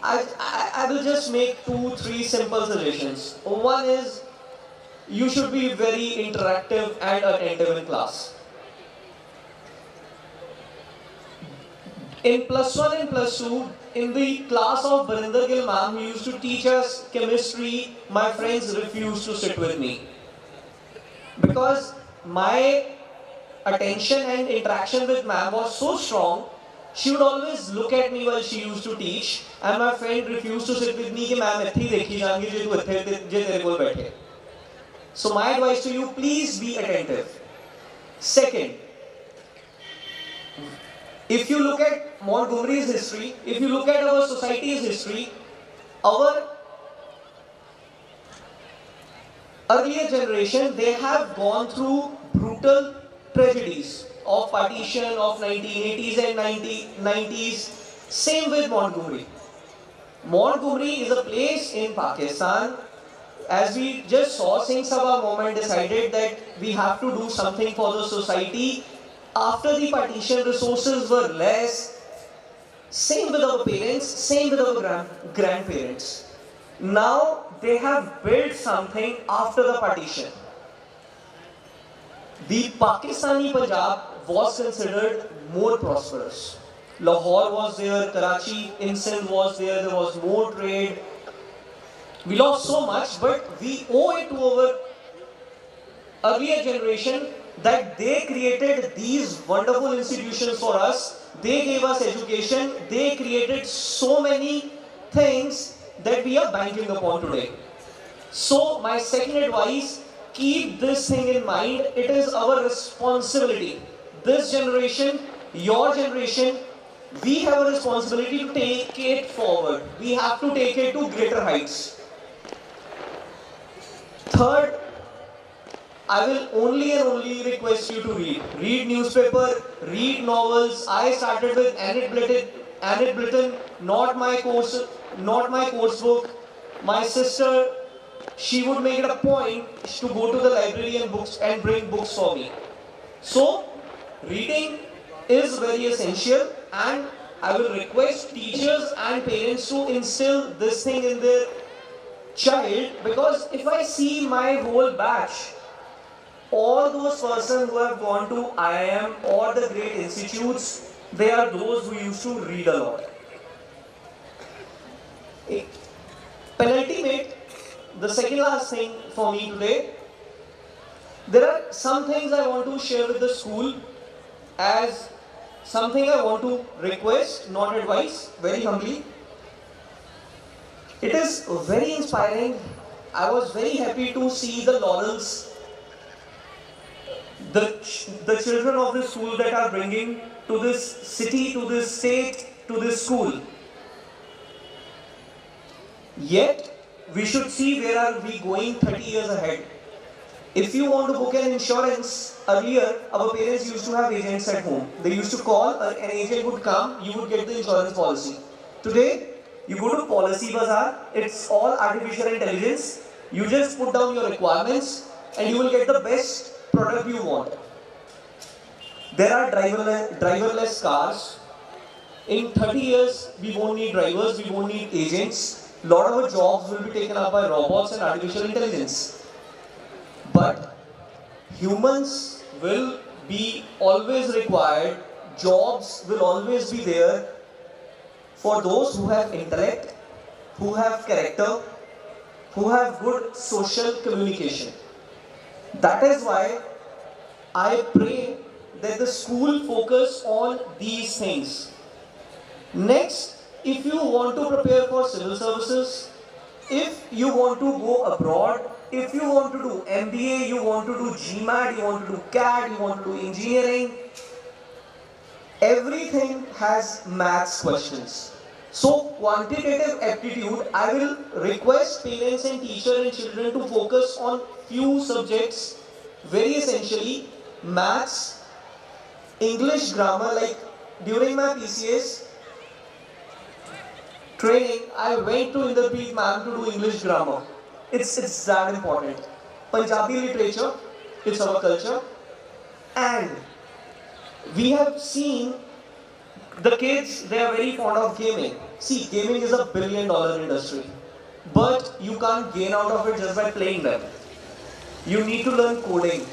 I will just make 2-3 simple suggestions. One is, you should be very interactive and attentive in class. In +1 and +2, in the class of Barinder Gill ma'am, who used to teach us chemistry, my friends refused to sit with me. Because my attention and interaction with ma'am was so strong, she would always look at me while she used to teach, and my friend refused to sit with me कि ma'am इत्थी देखी जाएंगी जे तू इत्थे जे तेरे कोल बैठे. So my advice to you, please be attentive. Second, if you look at Montgomery's history, if you look at our society's history, our earlier generation, they have gone through brutal tragedies of partition of 1980s and 1990s. Same with Montgomery. Montgomery is a place in Pakistan. As we just saw, Singh Sabha movement decided that we have to do something for the society. After the partition, resources were less. Same with our parents, same with our grandparents. Now they have built something after the partition. The Pakistani Punjab was considered more prosperous. Lahore was there, Karachi in Sindh was there was more trade. We lost so much, but we owe it to our earlier generation that they created these wonderful institutions for us. They gave us education. They created so many things that we are banking upon today. So my second advice, keep this thing in mind. It is our responsibility. This generation, your generation, we have a responsibility to take it forward. We have to take it to greater heights. Third, I will only and only request you to read. Read newspaper, read novels. I started with Annette Blyton, not my course book. My sister, she would make it a point to go to the library and bring books for me. So, reading is very essential, and I will request teachers and parents to instill this thing in their child, because if I see my whole batch, all those persons who have gone to IIM or the great institutes, they are those who used to read a lot. Penultimate, the second last thing for me today, there are some things I want to share with the school as something I want to request, not advise, very humbly. It is very inspiring. I was very happy to see the laurels the children of this school that are bringing to this city, to this state, to this school. Yet, we should see where are we going 30 years ahead. If you want to book an insurance, earlier our parents used to have agents at home. They used to call, an agent would come, you would get the insurance policy. Today, you go to Policy Bazaar, it's all artificial intelligence. You just put down your requirements and you will get the best product you want. There are driverless cars. In 30 years, we won't need drivers, we won't need agents. A lot of our jobs will be taken up by robots and artificial intelligence. But humans will be always required, jobs will always be there for those who have intellect, who have character, who have good social communication. That is why I pray that the school focus on these things. Next, if you want to prepare for civil services, if you want to go abroad, if you want to do MBA, you want to do GMAT, you want to do CAT, you want to do engineering, everything has maths questions. So quantitative aptitude, I will request parents and teachers and children to focus on few subjects, very essentially maths, English grammar. Like during my PCS training, I went to Inderpreet ma'am to do English grammar. It's that important. Punjabi literature, it's our culture. And we have seen the kids, they are very fond of gaming. See, gaming is a $1 billion industry. But you can't gain out of it just by playing them. You need to learn coding.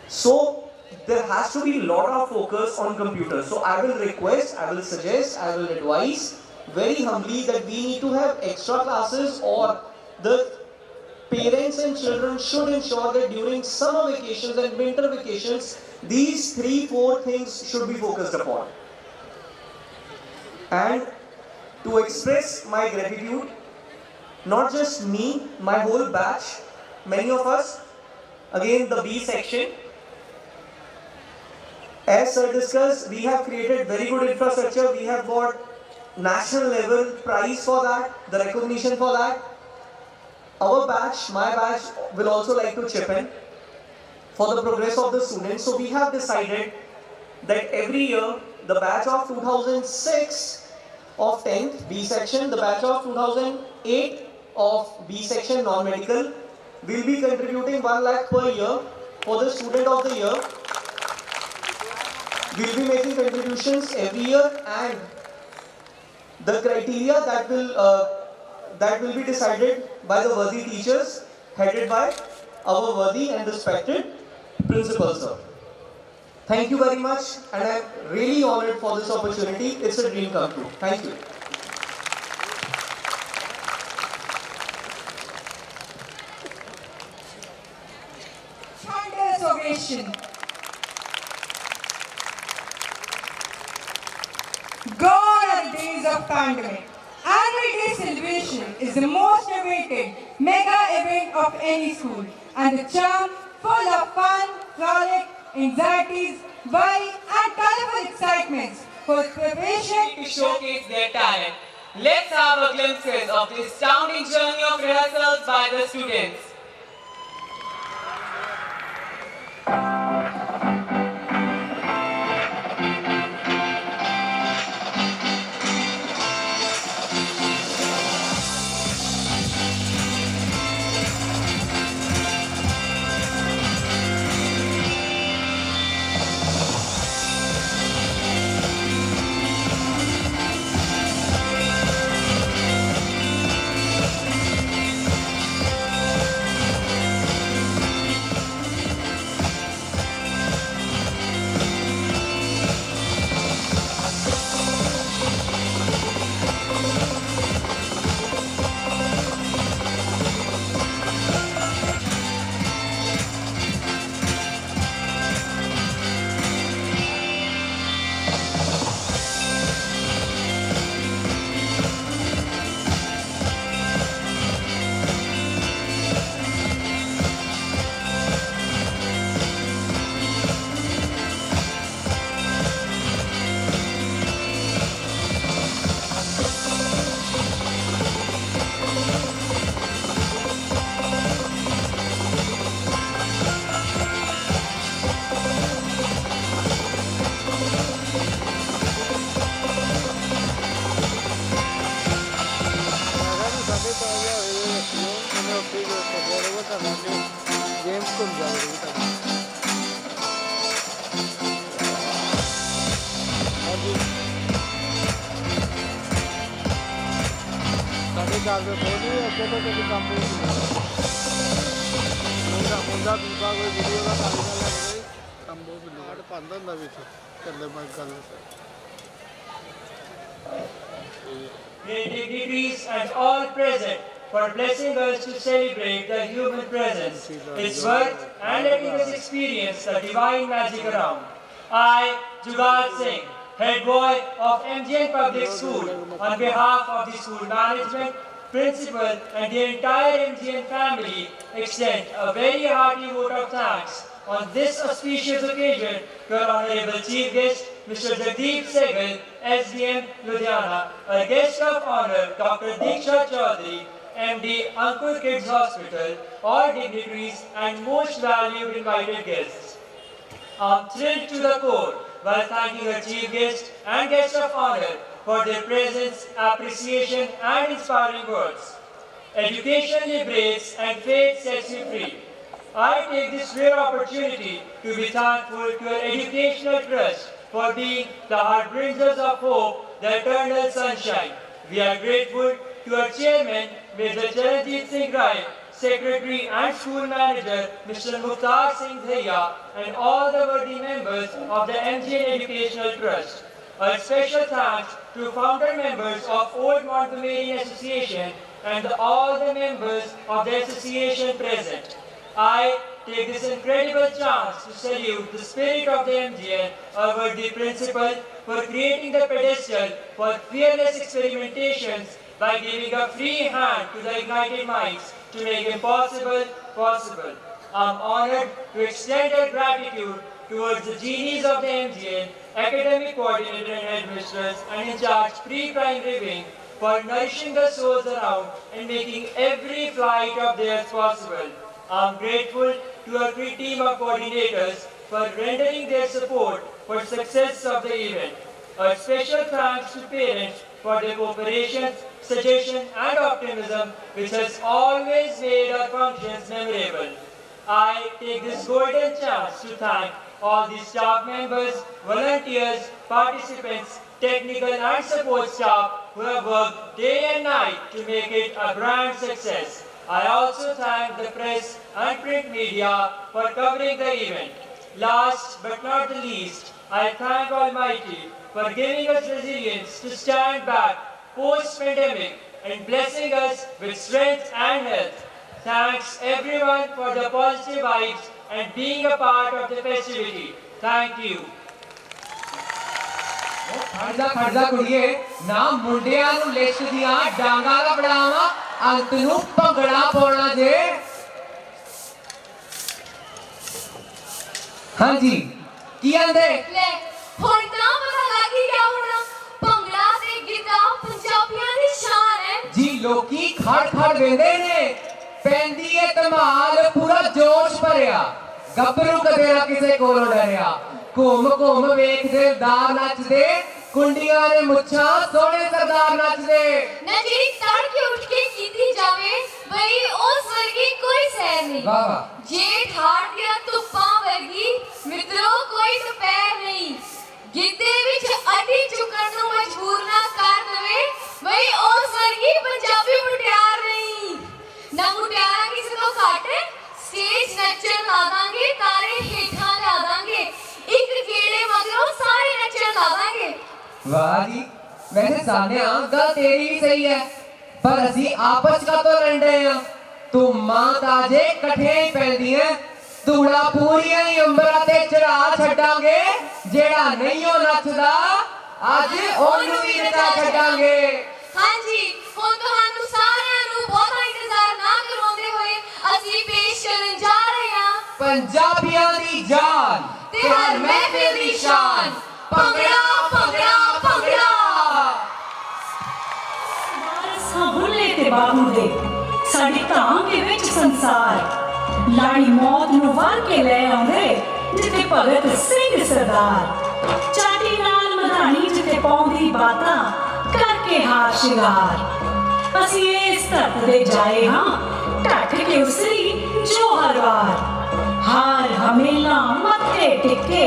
So, there has to be a lot of focus on computers. So, I will request, I will suggest, I will advise very humbly that we need to have extra classes, or the parents and children should ensure that during summer vacations and winter vacations, these 3-4 things should be focused upon. And to express my gratitude, not just me, my whole batch, many of us, again the B section. As sir discussed, we have created very good infrastructure. We have got national level prize for that, the recognition for that. Our batch, my batch, will also like to chip in for the progress of the students. So we have decided that every year, the batch of 2006 of 10th B section, the batch of 2008 of B section non-medical will be contributing 1 lakh per year for the student of the year. We will be making contributions every year, and the criteria that will be decided by the worthy teachers headed by our worthy and respected principal sir. Thank you very much, and I am really honored for this opportunity. It's a dream come true. Thank you. Thunderous ovation. Gone are the days of pandemic. Annual Day celebration is the most awaited mega event of any school, and the charm full of fun, frolic, anxieties, worry and colorful excitements for preparation to showcase their talent. Let's have a glimpse of the astounding journey of rehearsals by the students. Thank you. ਕਰਦੇ ਥੋੜੀ ਅੱਗੇ ਤੋਂ ਕਦੀ ਕੰਮ ਮੁੰਡਾ ਬੀਬਾ ਕੋਈ video ਦਾ ਕੰਮ ਕਰ ਲੱਗਦਾ ਕੰਮ ਬਹੁਤ ਬਿਲਕੁਲ ਪੰਦਾ ਹੁੰਦਾ ਵਿੱਚ ਚੱਲੇ ਮੈਂ ਗੱਲ Great dignitaries and all present for blessing us to celebrate the human presence, its worth, and letting us experience the divine magic around. I, Jugaad Singh, head boy of MGN Public School, on behalf of the school management, principal, and the entire MGN family, extend a very hearty vote of thanks on this auspicious occasion to our Honorable Chief Guest, Mr. Jagdeep Sehgal, SDM Ludhiana, our guest of honor, Dr. Diksha Chaudhary, MD, Ankur Kids Hospital, all dignitaries and most valued invited guests. I'm thrilled to the core while thanking our Chief Guest and guest of honor for their presence, appreciation, and inspiring words. Education liberates and faith sets you free. I take this rare opportunity to be thankful to our educational trust for being the harbingers of hope, the eternal sunshine. We are grateful to our chairman, Mr. Charanjit Singh Rai, secretary and school manager, Mr. Mukhtar Singh Dhaya, and all the worthy members of the MGN Educational Trust. A special thanks to founder members of Old Montgomery Association and all the members of the association present. I take this incredible chance to salute the spirit of the MGN, our worthy principal, for creating the pedestal for fearless experimentations by giving a free hand to the ignited minds to make impossible possible. I'm honored to extend our gratitude towards the genies of the MGN, academic coordinator and headmistress, and in charge pre-primary wing for nourishing the souls around and making every flight of theirs possible. I'm grateful to our team of coordinators for rendering their support for success of the event. A special thanks to parents for their cooperation, suggestion, and optimism, which has always made our functions memorable. I take this golden chance to thank all the staff members, volunteers, participants, technical and support staff who have worked day and night to make it a grand success. I also thank the press and print media for covering the event. Last but not the least, I thank Almighty for giving us resilience to stand back post-pandemic and blessing us with strength and health. Thanks everyone for the positive vibes and being a part of the festivity. Thank you. ਖੜਦਾ ਕੁੜੀਏ ਨਾ ਮੁੰਡਿਆਂ ਨੂੰ ਲਿਸ਼ਕ ਦੀਆਂ ਡਾਂਗਾ ਦਾ ਬੜਾਵਾ ਅੰਤ ਨੂੰ ਭੰਗੜਾ ਪਾਉਣਾ ਜੇ ਹਾਂਜੀ ਕੀ ਆਂਦੇ ਲੈ ਹੁਣ ਤਾਂ ਪਤਾ ਲੱਗ ਹੀ ਗਿਆ ਹੋਣਾ ਭੰਗੜਾ ਤੇ ਗਿੱਧਾ ਪੰਜਾਬੀਆਂ ਦੀ ਸ਼ਾਨ ਹੈ ਜੀ ਲੋਕੀ ਖੜ ਵੇਂਦੇ ਨੇ ਪੈਂਦੀ ਏ ਧਮਾਲ ਪੂਰਾ ਜੋਸ਼ ਭਰਿਆ ਗੱਭਰੂ ਕਦੇ ਨਾ ਕਿਸੇ ਕੋਲੋਂ ਡਰਿਆ ਘੁੰਮ ਵੇਖ ਦਿਲਦਾਰ ਨੱਚਦੇ ਕੁੰਡੀਆਂ ਨੇ ਮੁੱਛਾਂ ਸੋਹਣੇ ਸਰਦਾਰ ਨੱਚਦੇ ਨਾ ਜਿਹੜੀ ਤੜਕੇ ਉੱਠ ਕੇ ਕੀਤੀ ਜਾਵੇ ਬਈ ਉਸ ਵਰਗੀ ਕੋਈ ਸੈਰ ਨਹੀਂ ਵਾਹ ਵਾਹ ਜੇ ਠਾੜ ਦੀਆਂ ਧੁੱਪਾਂ ਵਰਗੀ ਮਿੱਤਰੋ ਕੋਈ ਦੁਪਹਿਰ ਨਹੀਂ ਗਿੱਧੇ ਵਿੱਚ ਅੱਡੀ ਚੁੱਕਣ ਨੂੰ ਮਜਬੂਰ ਨਾ ਕਰ ਦਵੇ ਬਈ ਉਸ ਵਰਗੀ ਪੰਜਾਬੀ ਮੁਟਿਆਰ ਨਹੀਂ ਨਾ ਮੁਟਿਆਰਾਂ ਕਿਸੇ ਤੋਂ ਘੱਟ ਸਟੇਜ ਨੱਚਣ ਲਾ ਦਾਂਗੇ ਤਾਰੇ ਹੇਠਾਂ ਲਾ ਦਾਂਗੇ ਇੱਕ ਗੇੜੇ ਮਗਰੋਂ ਸਾਰੇ ਨੱਚਣ ਲਾ ਦਾਂਗੇ ਵਾਹ ਜੀ ਵੈਸੇ ਸਾਨਿਆ ਗੱਲ ਤੇਰੀ ਵੀ ਸਹੀ ਹੈ ਪਰ ਅਸੀਂ ਆਪਸ ਕਾਤੋਂ ਲੜਦੇ ਆ ਤੂੰ ਮਾਂ ਤਾਜੇ ਇਕੱਠੇ ਹੀ ਪੈਂਦੀਆਂ ਧੂੜਾ ਪੂਰੀਆਂ ਹੀ ਅੰਬਰਾਂ ਤੇ ਚੜਾ ਛੱਡਾਂਗੇ ਜਿਹੜਾ ਨਹੀਂ ਉਹ ਨੱਚਦਾ ਅੱਜ ਉਹਨੂੰ ਵੀ ਨਚਾ ਛੱਡਾਂਗੇ ਹਾਂਜੀ ਹੁਣ ਤੁਹਾਨੂੰ ਸਾਰਿਆਂ ਨੂੰ ਬਹੁਤਾ ਇੰਤਜ਼ਾਰ ਨਾ ਕਰਵਾਉਂਦੇ ਹੋਏ ਅਸੀਂ ਪੇਸ਼ ਕਰਨ ਜਾ ਰਹੇ ਹਾਂ ਪੰਜਾਬੀਆਂ ਦੀ ਜਾਨ ਤੇ ਹਰ ਮਹਿਫਿਲ ਦੀ ਸ਼ਾਨ ਭੰਗੜਾ ਭੰਗੜਾ ਭੰਗੜਾ ਸਾਹੁਲੇ ਤੇ ਬਾਬੂ ਦੇ ਸਾਡੀ ਧਾਮ ਦੇ ਵਿੱਚ ਸੰਸਾਰ ਲਾੜੀ ਮੌਤ ਨੂੰ ਵਾਰ ਕੇ ਲੈ ਆਉਂਦੇ ਜਿੱਥੇ ਭਗਤ ਸਿੰਘ ਸਰਦਾਰ ਚਾਟੀ ਨਾਲ ਮਧਾਣੀ ਜਿੱਥੇ ਪਾਉਂਦੀ ਬਾਤਾਂ ਕਰਕੇ ਹਾਰ ਸ਼ਿੰਗਾਰ ਅਸੀਂ ਇਸ ਧਰਤ ਦੇ ਜਾਏ ਹਾਂ ਢੱਕ ਕੇ ਉਸਰੀ ਜੋ ਹਰ ਵਾਰ ਹਾਰ ਹਮੇਲਾ ਮੱਥੇ ਟਿੱਕੇ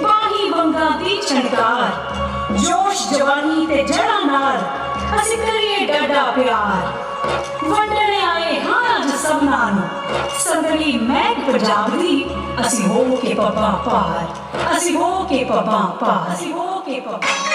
ਬਾਹੀ ਵੰਗਾਂ ਦੀ ਛਣਕਾਰ ਜੋਸ਼ ਜਵਾਨੀ ਤੇ ਜੜਾਂ ਨਾਲ ਅਸੀਂ ਕਰੀਏ ਡਾਡਾ ਪਿਆਰ ਵੰਡਣੇ ਆਏ ਹਾਂ ਅੱਜ ਸਭਨਾਂ ਨੂੰ ਸੰਦਲੀ ਮਹਿਕ ਪੰਜਾਬ ਦੀ ਅਸੀਂ ਹੋ ਕੇ ਪੱਬਾਂ ਪਾਰ ਅਸੀਂ ਹੋ ਕੇ ਪੱਬਾਂ ਪਾਰ ਅਸੀਂ ਹੋ ਕੇ ਪੱਬਾਂ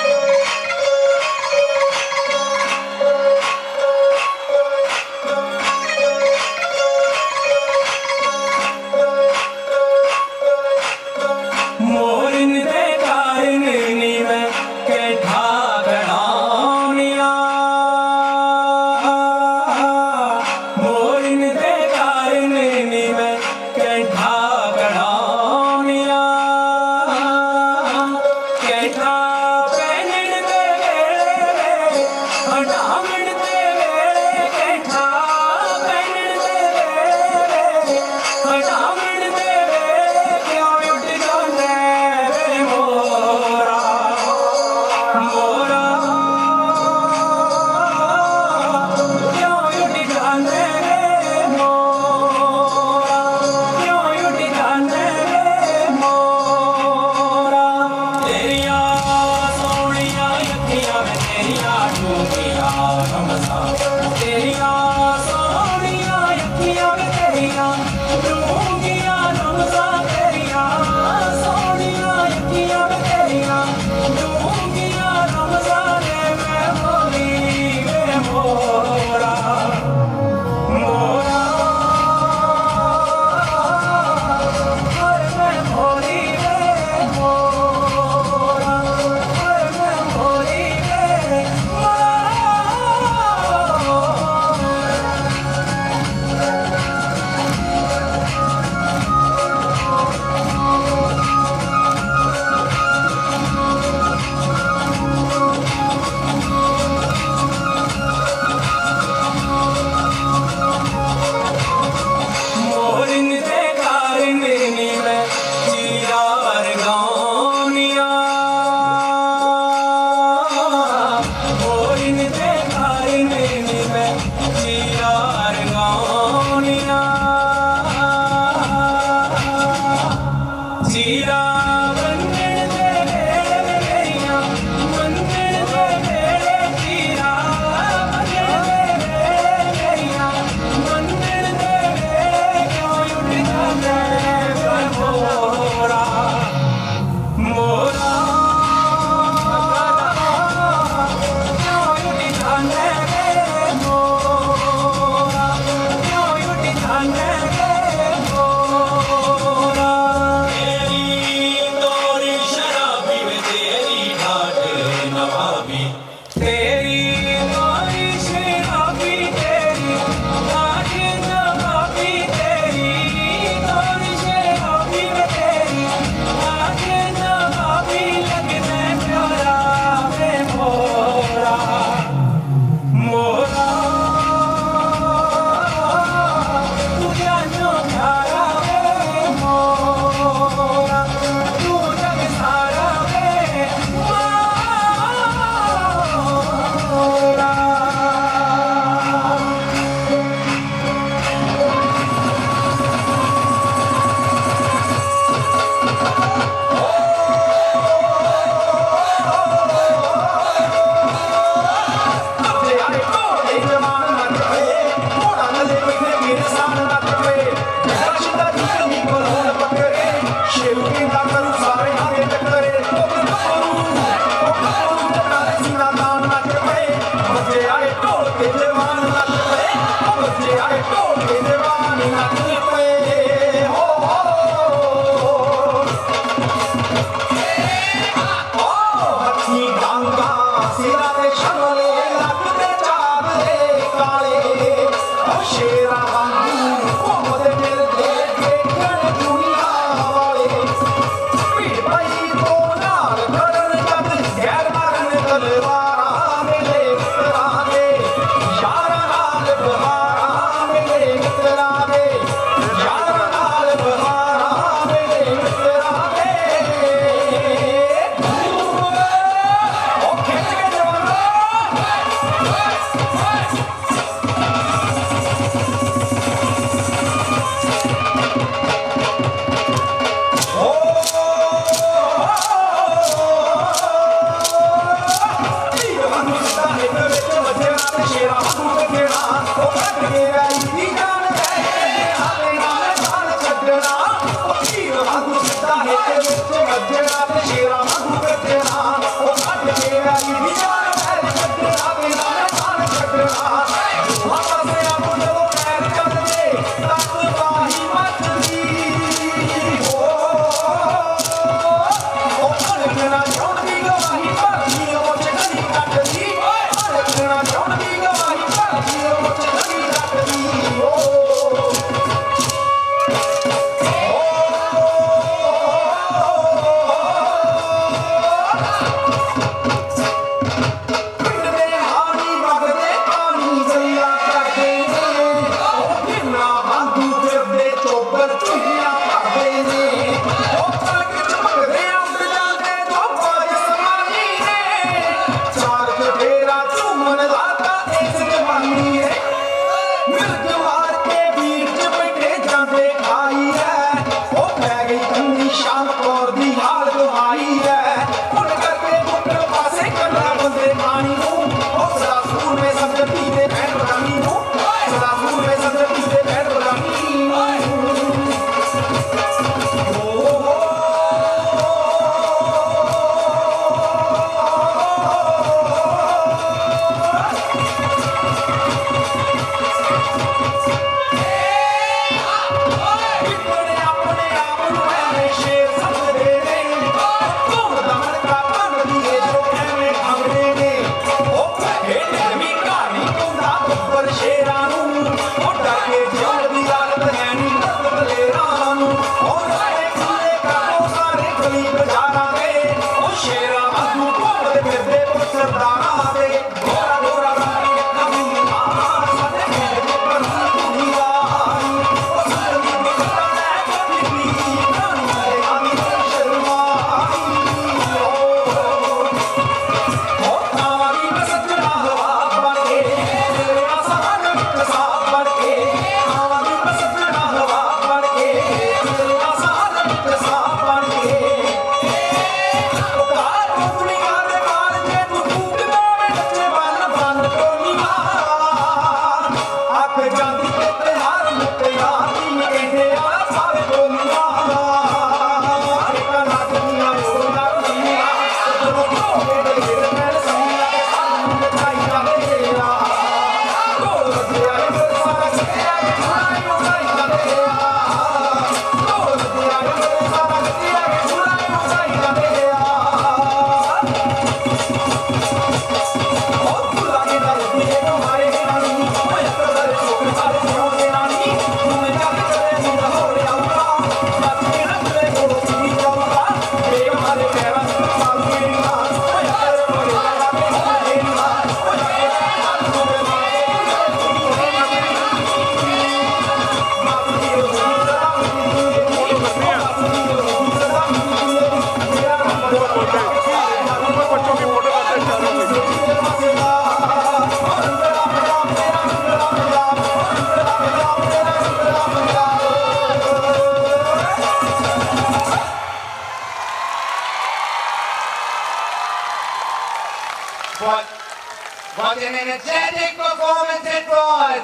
What an energetic performance it was!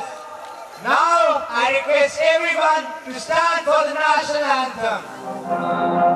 Now I request everyone to stand for the national anthem.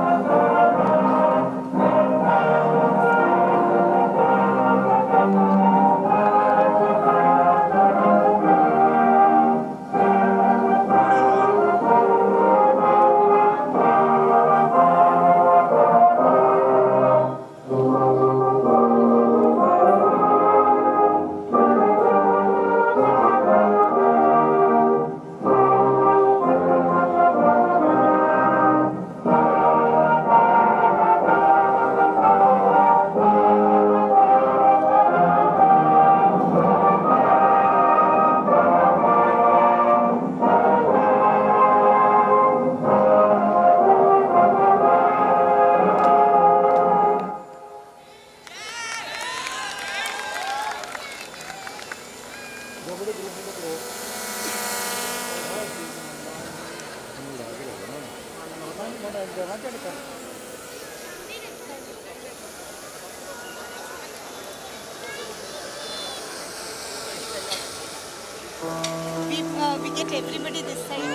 We get everybody this side.